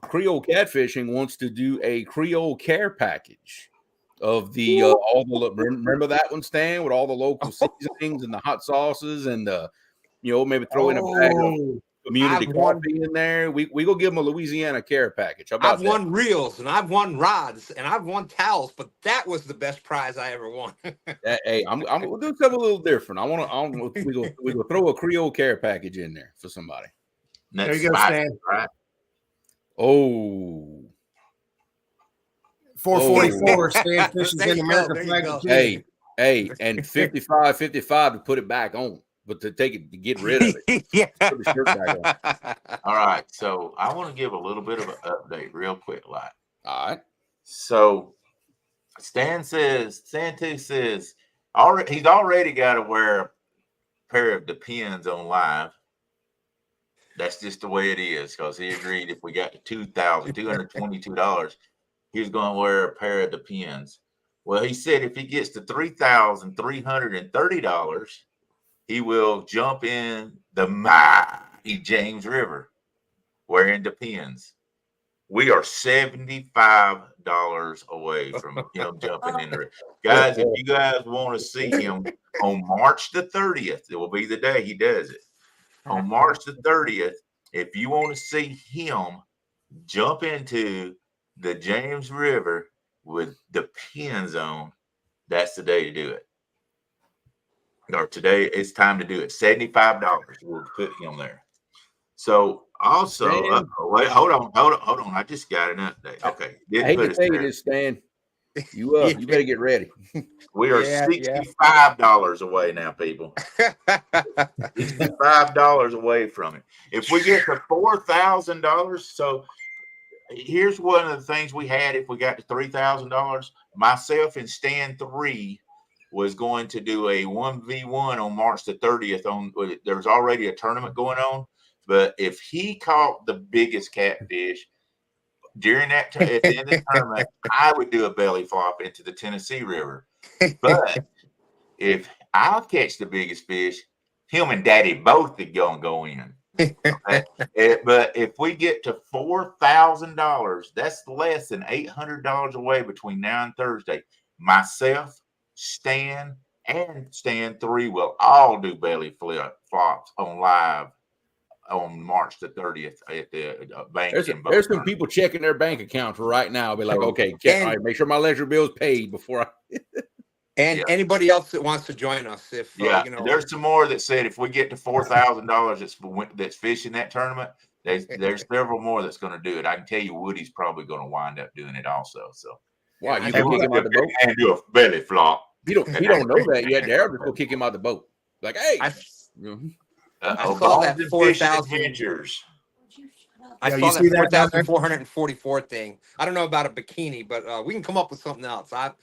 Creole Catfishing wants to do a Creole care package of the all the remember that one, Stan, with all the local seasonings and the hot sauces and maybe throw in a bag of community coffee in there. We go give them a Louisiana care package. How about I've won reels and I've won rods and I've won towels, but that was the best prize I ever won. Hey, I'm gonna do something a little different. We go throw a Creole care package in there for somebody. There you go, Stan. Right. Oh, 444. Stan Fish is in American flag. Hey, and 55 to put it back on, but to get rid of it. Yeah. Put the shirt back on. All right. So I want to give a little bit of an update real quick. Like, all right. So Santu says he's already got to wear a pair of Depends on live. That's just the way it is, because he agreed if we got to $2,222, he was going to wear a pair of Depends. Well, he said if he gets to $3,330, he will jump in the mighty James River wearing Depends. We are $75 away from him jumping in there. Guys, if you guys want to see him on March the 30th, it will be the day he does it. On March the 30th, if you want to see him jump into the James River with Depends on, that's the day to do it. Or today, it's time to do it. $75. We'll put him there. So also, wait, hold on. I just got an update. Okay. I hate to tell you this, Stan. You better get ready. We are $65 away now, people. $65 away from it. If we get to $4,000, so here's one of the things we had. If we got to $3,000, myself and Stan 3 was going to do a 1v1 on March the 30th. There's already a tournament going on, but if he caught the biggest catfish during that at the end of the tournament, I would do a belly flop into the Tennessee River. But if I'll catch the biggest fish, him and Daddy both are gonna go in. Okay? But if we get to $4,000, that's less than $800 away between now and Thursday. Myself, Stan, and Stan 3 will all do belly flops on live on March the 30th at the bank. There's some people checking their bank accounts right now. I'll be like, okay, all right, make sure my leisure bill is paid before I. And anybody else that wants to join us, if there's some more that said if we get to $4,000 that's fishing that tournament, there's several more that's going to do it. I can tell you, Woody's probably going to wind up doing it also. So wow, you can kick him out the boat and do a belly flop. He don't know that yet. Darryl just go kick him out the boat. Like, hey. I saw that 4,000. I Yeah, saw you that see that down there? 4,444 thing. I don't know about a bikini, but we can come up with something else. I'm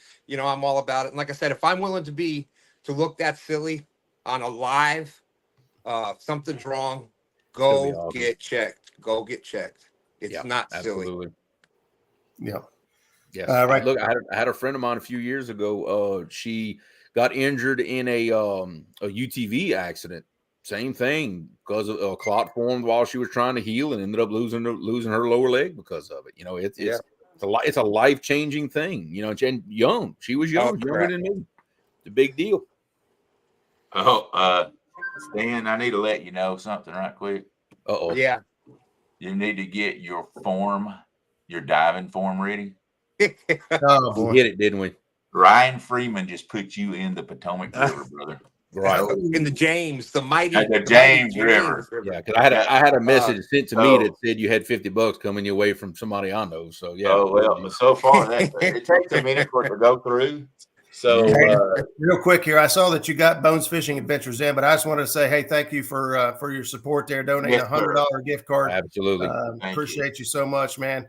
all about it. And like I said, if I'm willing to look that silly on a live, something's wrong. gonna be Go awesome. get checked. Go get checked. It's Yeah, not silly. absolutely. Yeah. Yes. Right. Look, I had a friend of mine a few years ago. She got injured in a UTV accident. Same thing, because a clot formed while she was trying to heal, and ended up losing her lower leg because of it. You know, it's a life changing thing. You know, and young. She was Oh, younger crap. than me. It's a big deal. Oh, Stan, I need to let you know something right quick. Uh-oh. Yeah. You need to get your diving form ready. Oh We boy. hit it, didn't we? Ryan Freeman just put you in the Potomac River, brother. Right. In the James, the mighty, At the mighty James River. Yeah, because I had a message sent to me so- that said you had $50 coming your way from somebody I know. So yeah. Oh well, so far it takes a minute for it to go through. So Hey, real quick here, I saw that you got Bones Fishing Adventures in, but I just wanted to say, hey, thank you for your support there. Donating Yes, $100 gift card. Absolutely. Appreciate you so much, man.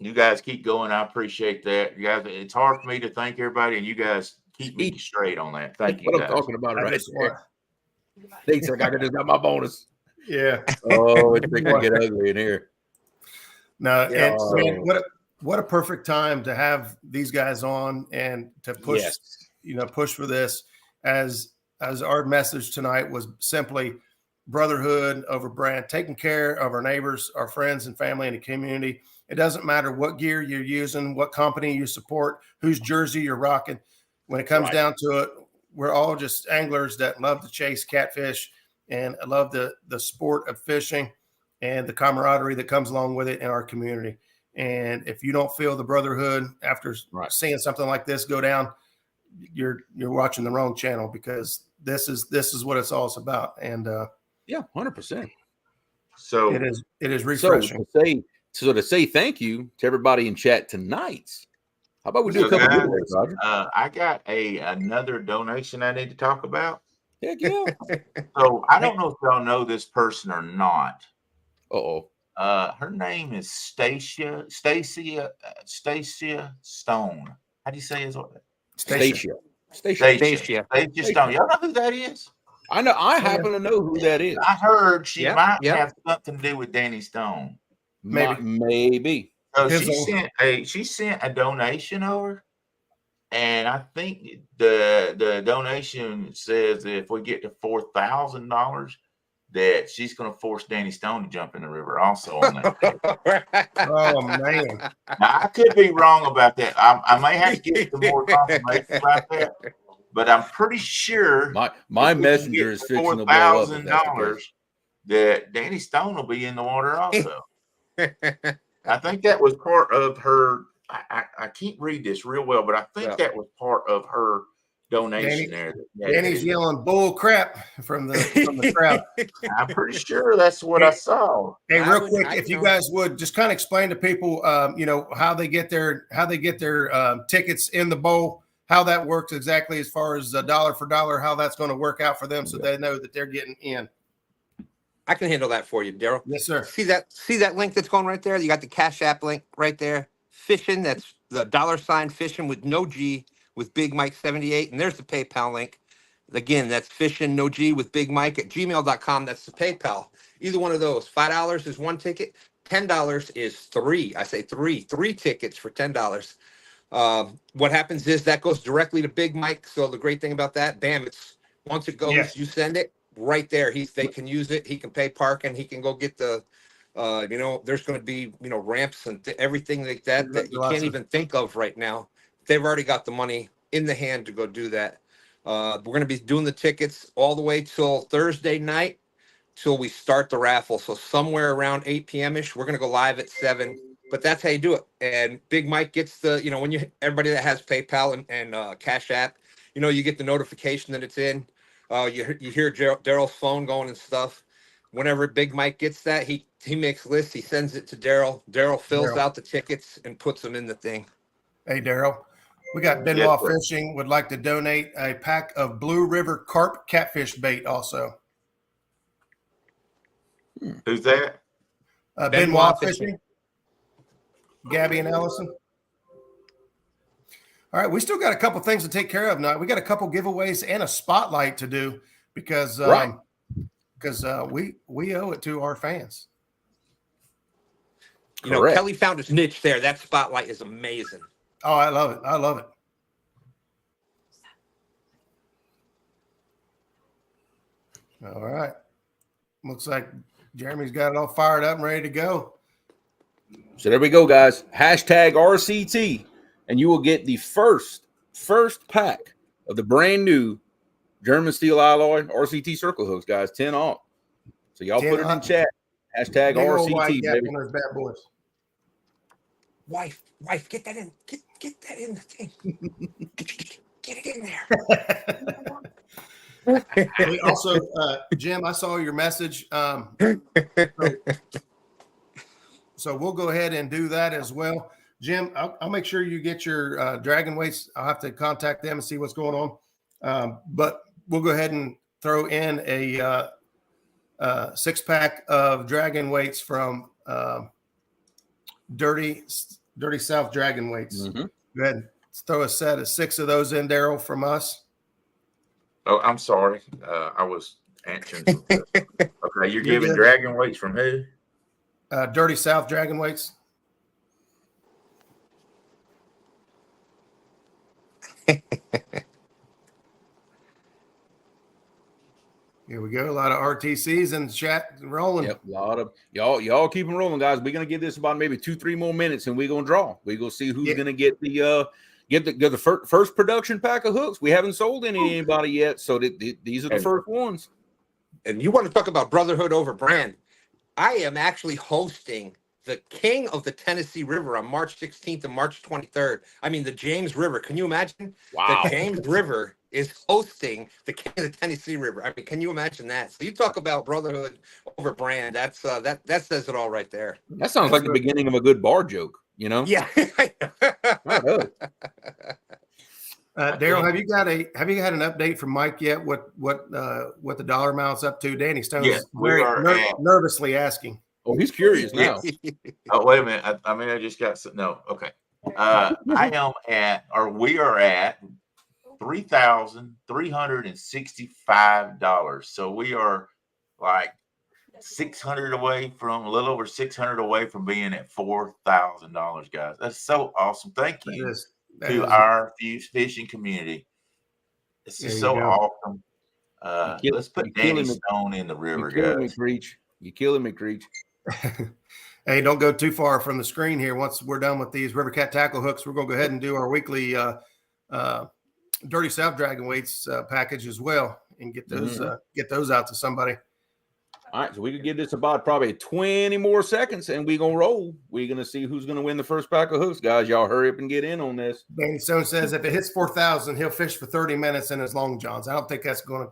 You guys keep going. I appreciate that. You guys, it's hard for me to thank everybody, and you guys keep me straight on that. Thank you, What guys. I'm talking about I right just there. want, Thanks, like I just got my bonus. yeah. Oh, it's going to get ugly in here. No, Yeah. and man, what a perfect time to have these guys on and to push, push for this, as our message tonight was simply brotherhood over brand, taking care of our neighbors, our friends and family in the community. It doesn't matter what gear you're using, what company you support, whose jersey you're rocking. When it comes down to it, we're all just anglers that love to chase catfish and love the sport of fishing and the camaraderie that comes along with it in our community. And if you don't feel the brotherhood after seeing something like this go down, you're watching the wrong channel, because this is what it's all about. And 100%. So it is refreshing. So to say thank you to everybody in chat tonight. How about we do a couple guys, giveaways, Roger? I got another donation I need to talk about. Heck yeah. So I don't know if y'all know this person or not. Uh-oh. Her name is Stacia Stone. How do you say his name? Stacia Stone. Y'all know who that is? I know. I happen to know who that is. I heard she might have something to do with Danny Stone. Maybe. So she sent a donation over, and I think the donation says that if we get to $4,000, that she's going to force Danny Stone to jump in the river also on that. Oh man! Now, I could be wrong about that. I may have to get some more confirmation about that, but I'm pretty sure my messenger is fixing to blow up. $4,000 that Danny Stone will be in the water also. I think that was part of her. I can't read this real well, but I think that was part of her donation there. Danny's yelling bull crap from the crowd. I'm pretty sure that's what I saw. Hey, real quick, if you guys would just kind of explain to people, how they get their tickets in the bowl, how that works exactly, as far as dollar for dollar, how that's going to work out for them, so they know that they're getting in. I can handle that for you, Daryl. Yes, sir. See that link that's going right there? You got the Cash App link right there. Fishing, that's the $ fishing with no G with Big Mike 78. And there's the PayPal link. Again, that's fishing no G with Big Mike at gmail.com. That's the PayPal. Either one of those. $5 is one ticket. $10 is three. I say three tickets for $10. What happens is that goes directly to Big Mike. So the great thing about that, bam, once it goes, you send it right there. They can use it. He can pay parking. He can go get the, there's going to be, ramps and everything like that you can't even think of right now. They've already got the money in the hand to go do that. We're going to be doing the tickets all the way till Thursday night till we start the raffle. So somewhere around 8 p.m.-ish, we're going to go live at 7. But that's how you do it. And Big Mike gets the, when everybody that has PayPal and Cash App, you get the notification that it's in. You hear Daryl's phone going and stuff. Whenever Big Mike gets that, he makes lists. He sends it to Daryl. Daryl fills out the tickets and puts them in the thing. Hey, Daryl, we got Benoit Fishing would like to donate a pack of Blue River carp catfish bait also. Who's that? Benoit Fishing. Gabby and Allison. All right, we still got a couple things to take care of now. We got a couple giveaways and a spotlight to do because we owe it to our fans. You know, Kelly found his niche there. That spotlight is amazing. Oh, I love it. I love it. All right. Looks like Jeremy's got it all fired up and ready to go. So there we go, guys. Hashtag RCT, and you will get the first pack of the brand new German steel alloy RCT circle hooks, guys. 10 off. So y'all put it in chat. Hashtag RCT, baby. Those bad boys. Wife, get that in. Get that in the thing. Get it in there. We also, Jim, I saw your message. So we'll go ahead and do that as well. Jim, I'll make sure you get your dragon weights. I'll have to contact them and see what's going on. But we'll go ahead and throw in a 6-pack of dragon weights from Dirty South Dragon Weights. Mm-hmm. Go ahead. Let's throw a set of 6 of those in, Daryl, from us. Oh, I'm sorry. I was answering. Okay, you're giving dragon weights from who? Dirty South Dragon Weights. Here we go. A lot of RTCs in the chat rolling. Yep, a lot of y'all keep them rolling, guys. We're gonna give this about maybe 2-3 more minutes, and we're gonna draw. We're gonna see who's gonna get the first production pack of hooks. We haven't sold anybody yet, so these are the first ones. And you want to talk about Brotherhood over brand? I am actually hosting the King of the Tennessee River on March 16th and March 23rd. I mean, the James River. Can you imagine? Wow. The James River is hosting the King of the Tennessee River. I mean, can you imagine that? So you talk about Brotherhood over brand. That's that says it all right there. That sounds like the beginning of a good bar joke, you know? Yeah. Daryl, have you had an update from Mike yet? What the dollar amount's up to? Danny Stone's nervously asking. Oh, he's curious now. Oh, wait a minute. I just got no. Okay. We are at $3,365. So we are like 600 away from a little over 600 away from being at $4,000, guys. That's so awesome. Thank you to our fishing community. It's just so awesome. Let's put Danny Stone in the river, guys. You're killing me, Creech. Hey, don't go too far from the screen here. Once we're done with these River Cat tackle hooks, we're going to go ahead and do our weekly Dirty South Dragon Weights package as well, and get those out to somebody. All right, so we could give this about probably 20 more seconds, and we're going to roll. We're going to see who's going to win the first pack of hooks, guys. Y'all hurry up and get in on this. Danny Stone says if it hits 4,000, he'll fish for 30 minutes in his long johns. I don't think that's quite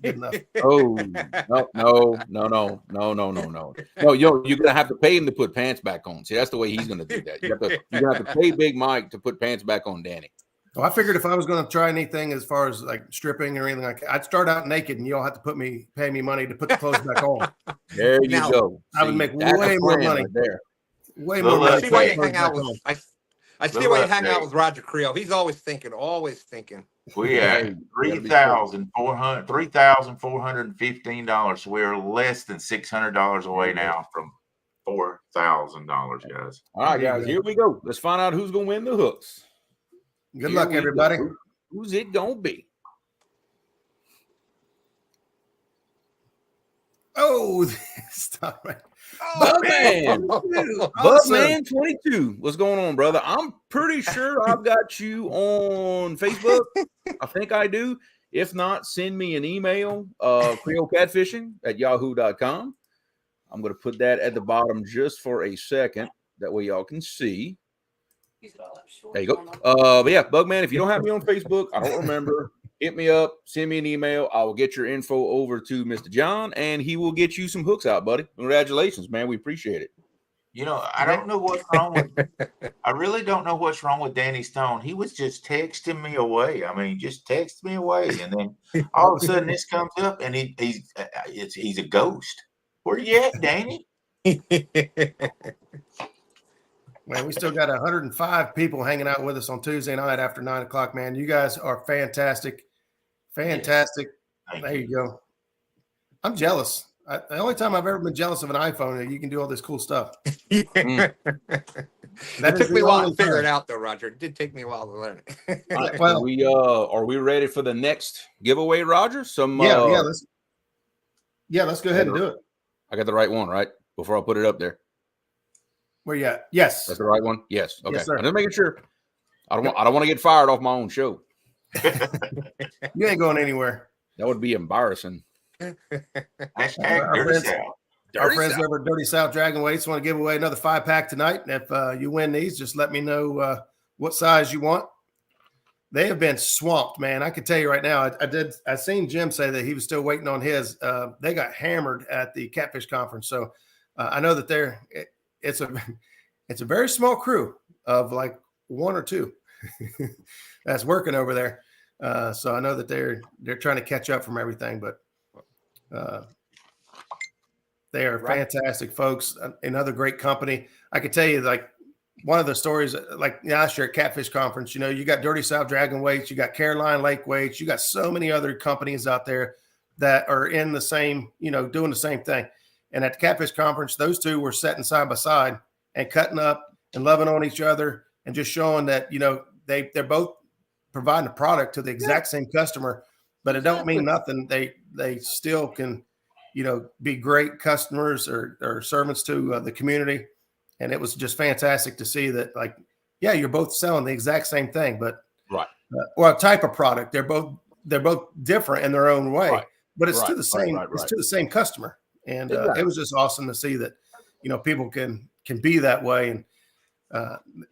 good enough. Oh, no. No, you're going to have to pay him to put pants back on. See, that's the way he's going to do that. You're going to have to pay Big Mike to put pants back on Danny. Well, I figured if I was going to try anything as far as like stripping or anything like that, I'd start out naked and y'all have to pay me money to put the clothes back on. There you go. I would make way more money there. Way more I money. see why you hang out with. I see why you hang out with Roger Creole. He's always thinking. We are $3,415. So we are less than $600 away now from $4,000, guys. All right, guys, here we go. Let's find out who's going to win the hooks. Good luck, everybody. Who's it going to be? Oh, stop right. Bugman 22. What's going on, brother? I'm pretty sure I've got you on Facebook. I think I do. If not, send me an email, Creole Catfishing at yahoo.com. I'm going to put that at the bottom just for a second. That way y'all can see. There you go. But yeah, Bugman, if you don't have me on Facebook, I don't remember. Hit me up, send me an email. I will get your info over to Mr. John, and he will get you some hooks out, buddy. Congratulations, man. We appreciate it. You know, I don't know what's wrong with. I really don't know what's wrong with Danny Stone. He was just texting me away. I mean, just text me away, and then all of a sudden this comes up, and he's a ghost. Where you at, Danny? Man, we still got 105 people hanging out with us on Tuesday night after 9 o'clock, man. You guys are fantastic. Fantastic. Thank There you go. I'm jealous. The only time I've ever been jealous of an iPhone is you can do all this cool stuff. It That is took me the a while to only figure time. it out, though, Roger. It did take me a while to learn it. All right, Well- are we ready for the next giveaway, Roger? Let's go ahead and do it. I got the right one, right? Before I put it up there. Where you at? Yes. That's the right one? Yes. Okay. Yes, sir. I'm just making sure. I don't want to get fired off my own show. You ain't going anywhere. That would be embarrassing. Hashtag Our Dirty friends- South. Our friends over at Dirty South Dragon Weights want to give away another 5-pack tonight. And if you win these, just let me know what size you want. They have been swamped, man. I can tell you right now. I seen Jim say that he was still waiting on his. They got hammered at the Catfish conference, so I know that it's a very small crew of like one or two that's working over there. So I know that they're trying to catch up from everything, but they are fantastic folks. Another great company. I could tell you, like, one of the stories, like last year at Catfish Conference, you got Dirty South Dragon Weights, you got Caroline Lake Weights, you got so many other companies out there that are in the same, doing the same thing. And at the Catfish Conference, those two were sitting side by side and cutting up and loving on each other and just showing that, they're both providing a product to the exact same customer, but it don't mean nothing. They still can, be great customers or servants to the community. And it was just fantastic to see that, like, yeah, you're both selling the exact same thing, but or a type of product. They're both different in their own way, but it's to the same. It's to the same customer, and it was just awesome to see that, people can be that way. And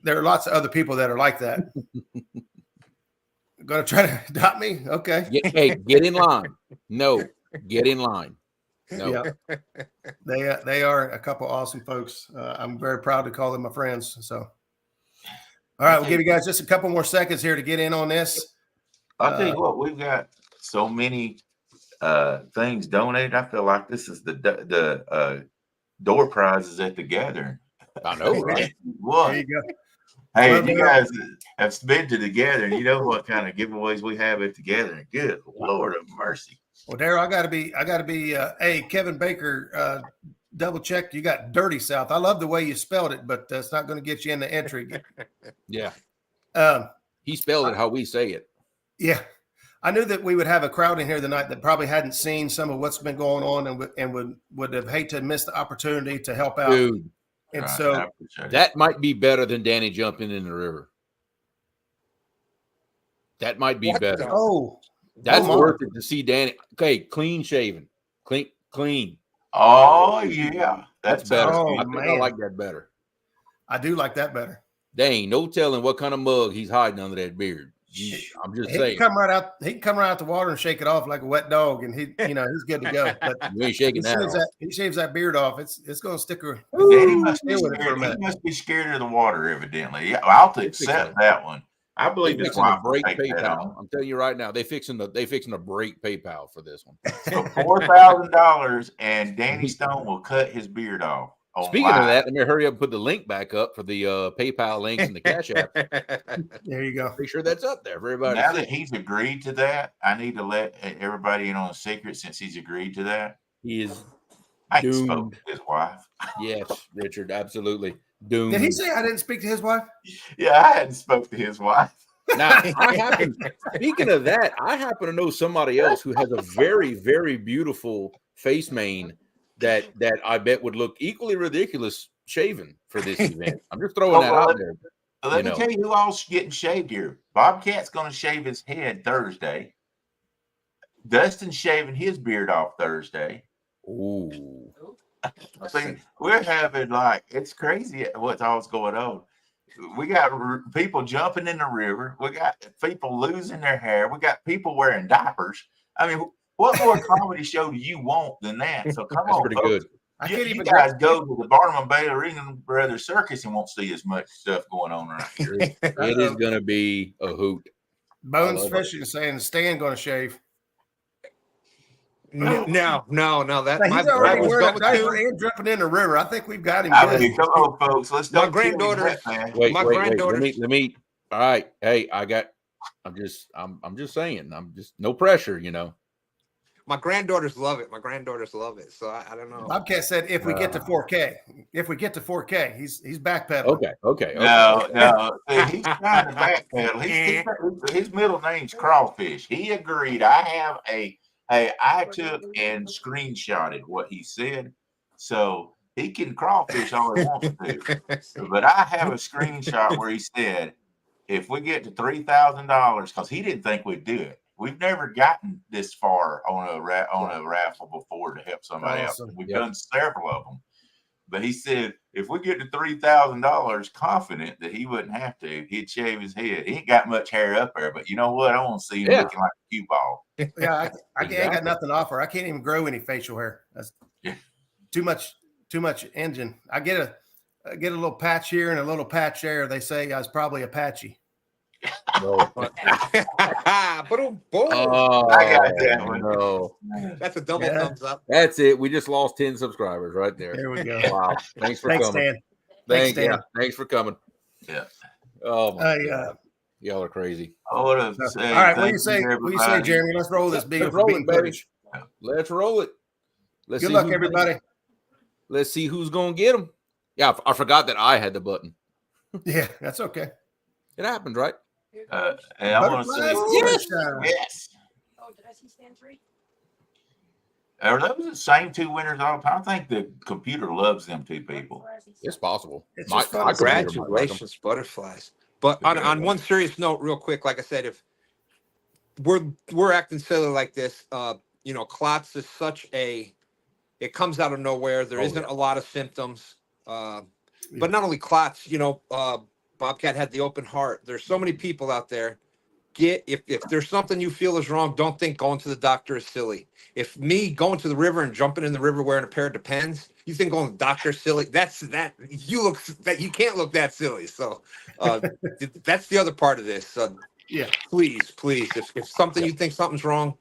there are lots of other people that are like that. Going to try to adopt me? Okay. Hey, get in line. No, get in line. No. Yeah, they are a couple awesome folks. I'm very proud to call them my friends. So, all right, we'll give you guys just a couple more seconds here to get in on this. I'll tell you what, we've got so many things donated. I feel like this is the door prizes at the gathering. I know, right? What? There you go. Hey, Well, you guys have been to the gathering. You know what kind of giveaways we have at the gathering. Good Lord of mercy. Well, Daryl, I gotta be. Hey, Kevin Baker, double check. You got Dirty South. I love the way you spelled it, but it's not going to get you in the entry. Yeah. Um, He spelled it how we say it. Yeah, I knew that we would have a crowd in here tonight that probably hadn't seen some of what's been going on and would have hate to miss the opportunity to help out. Dude, And Right, so I appreciate it. that might be better than Danny jumping in the river. That might be What better. the- oh, That's my. worth it to see Danny. Okay, clean shaven. Clean. Oh yeah, That's better. Oh, I think I man. like that better. I do like that better. There ain't no telling what kind of mug he's hiding under that beard. I'm just saying. He can come right out the water and shake it off like a wet dog, and he's good to go. But You ain't shaking that off. he shaves that beard off. It's going to stick. Danny must be Stay with it for a scared. He minute. must be scared of the water, evidently. Yeah, I'll accept that one. I They believe his fixing to wife will break take that PayPal. on. I'm telling you right now, they fixing to break PayPal for this one. So $4,000, and Danny Stone will cut his beard off. Speaking of that, let me hurry up and put the link back up for the PayPal links and the Cash App. There you go. Make sure that's up there for everybody. Now that he's agreed to that, I need to let everybody in on a secret since he's agreed to that. He is I ain't spoke doomed. to his wife. Yes, Richard, absolutely doomed. Did he say I didn't speak to his wife? Yeah, I hadn't spoke to his wife. Now, speaking of that, I happen to know somebody else who has a very, very beautiful face mane that I bet would look equally ridiculous shaven for this event. I'm just throwing that out there. Let me tell you who all's getting shaved here. Bobcat's going to shave his head Thursday. Dustin's shaving his beard off Thursday. Ooh. See, we're having it's crazy what's all's going on. We got people jumping in the river. We got people losing their hair. We got people wearing diapers. I mean, what more comedy show do you want than that? So come That's on, pretty folks. good. I You, can't you even guys go to the Barnum and Bailey Ringling Brothers Circus and won't see as much stuff going on around here. It is going to be a hoot. Bones I love Fishing saying Stan going to shave. No. That He's I already was wearing a going diaper to. and jumping in the river. I think we've got him I good. mean, come on, folks. Let's My don't kill him granddaughter's- that fast. Wait. My Let granddaughter- me. All right. Hey, I'm just saying. I'm just no pressure. My granddaughters love it. So I don't know. Bobcat said if we get to 4K, he's backpedaling. Okay. No. See, he's trying to backpedal. His middle name's Crawfish. He agreed. I took and screenshotted what he said, so he can crawfish all he wants to. But I have a screenshot where he said, if we get to $3,000, because he didn't think we'd do it. We've never gotten this far on a raffle before to help somebody else. Awesome. We've done several of them. But he said, if we get to $3,000, confident that he wouldn't have to, he'd shave his head. He ain't got much hair up there, but you know what? I want to see him looking like a cue ball. Yeah, I ain't got nothing to offer. I can't even grow any facial hair. That's too much engine. I get a little patch here and a little patch there. They say I was probably Apache. No. Boom. I got that one. No. That's a double thumbs up. That's it. We just lost 10 subscribers right there. There we go. Wow. Thanks for Thanks, coming. Dan. Thanks for coming. Yeah. Oh my Hey, God. Y'all are crazy. I want to say, all right, what do you thank say? What do you say, everybody. Jeremy? Let's roll this beat. Let's roll it, baby. Let's roll it. Let's Good see luck, who's everybody. Let's see who's gonna get them. Yeah, I forgot that I had the button. Yeah, that's okay. It happens, right? And I want to say, yes. Oh, did I see stand 3? Are those the same two winners all the time? I think the computer loves them two people. It's possible. It's My- just fun my to see. computer might like 'em. Congratulations, butterflies. But on one serious note, real quick, like I said, if we're acting silly like this, clots is such it comes out of nowhere. There isn't a lot of symptoms. But not only clots, Bobcat had the open heart. There's so many people out there. If there's something you feel is wrong, don't think going to the doctor is silly. If me going to the river and jumping in the river wearing a pair of Depends, you think going to the doctor is silly? You can't look that silly. So that's the other part of this. Please, if something you think something's wrong,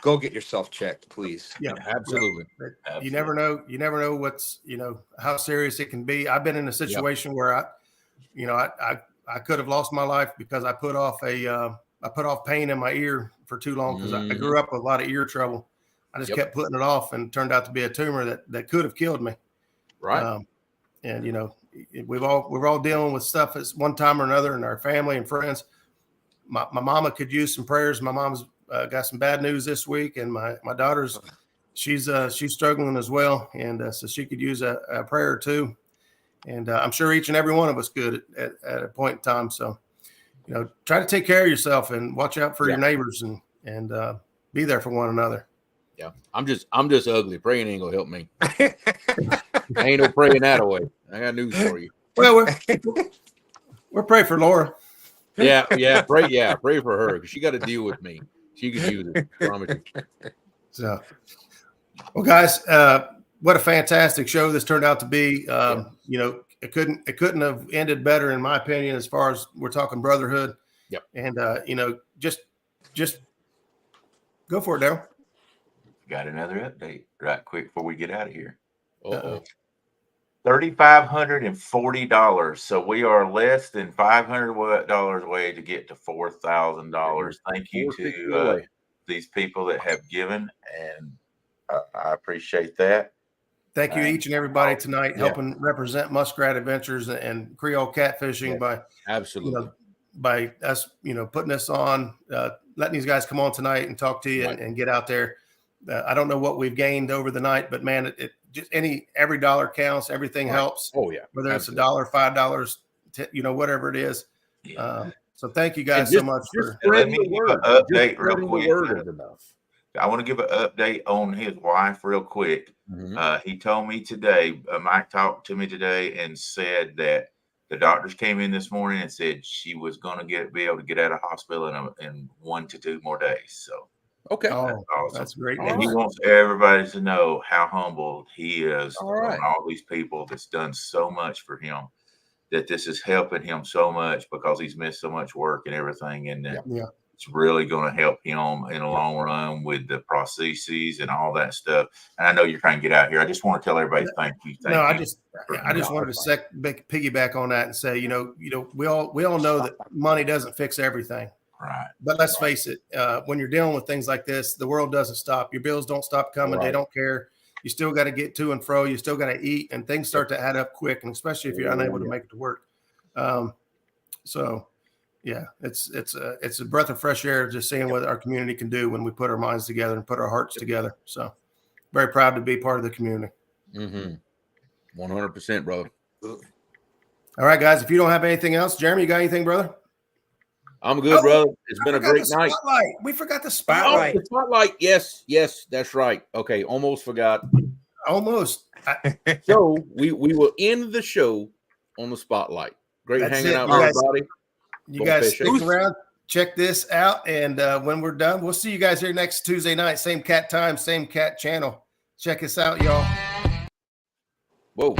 go get yourself checked, please. Yeah, absolutely. You never know what's how serious it can be. I've been in a situation where I could have lost my life because I put off pain in my ear for too long because I grew up with a lot of ear trouble. I just kept putting it off, and it turned out to be a tumor that could have killed me. Right. And we're all dealing with stuff at one time or another in our family and friends. My mama could use some prayers. My mom's got some bad news this week, and my daughter's she's struggling as well, and so she could use a prayer or two. And I'm sure each and every one of us could at a point in time. So, try to take care of yourself and watch out for your neighbors and be there for one another. Yeah, I'm just ugly. Praying ain't gonna help me. I ain't no praying that away. I got news for you. Well, we're praying for Laura. Yeah, pray for her because she got to deal with me. She could use it. I promise you. So, well, guys, what a fantastic show this turned out to be. It couldn't have ended better in my opinion, as far as we're talking Brotherhood. Yep. And just go for it, Daryl. Got another update right quick before we get out of here. Uh-oh. $3,540. So we are less than $500 away to get to $4,000. Thank you to these people that have given, and I appreciate that. Thank you each and everybody tonight helping represent Muskrat Adventures and Creole Catfishing by absolutely by us putting us on, letting these guys come on tonight and talk to you and get out there. I don't know what we've gained over the night, but man, it just every dollar counts. Everything helps. Oh yeah, whether it's $1, $5, whatever it is. So thank you guys so much for. Let me give an update real quick. Enough. I want to give an update on his wife real quick. He told me today, Mike talked to me today and said that the doctors came in this morning and said she was going to be able to get out of hospital in 1 to 2 more days. So, okay. That's awesome. That's great. And he wants everybody to know how humbled he is on all these people that's done so much for him, that this is helping him so much because he's missed so much work and everything. And It's really going to help him in the long run with the prostheses and all that stuff. And I know you're trying to get out here. I just want to tell everybody thank you. No, I just wanted to piggyback on that and say, we all know that money doesn't fix everything. Right. But let's face it, when you're dealing with things like this, the world doesn't stop. Your bills don't stop coming. They don't care. You still got to get to and fro. You still got to eat, and things start to add up quick, and especially if you're unable to make it to work. So, yeah, it's a breath of fresh air just seeing what our community can do when we put our minds together and put our hearts together. So, very proud to be part of the community. 100%, brother. All right, guys. If you don't have anything else, Jeremy, you got anything, brother? I'm good, brother. It's been a great night. We forgot the spotlight. Oh, the spotlight. Yes, that's right. Okay, almost forgot. Almost. So we will end the show on the spotlight. Great hanging out with everybody. You guys stick around, check this out, and when we're done, we'll see you guys here next Tuesday night. Same cat time, same cat channel. Check us out, y'all. Whoa.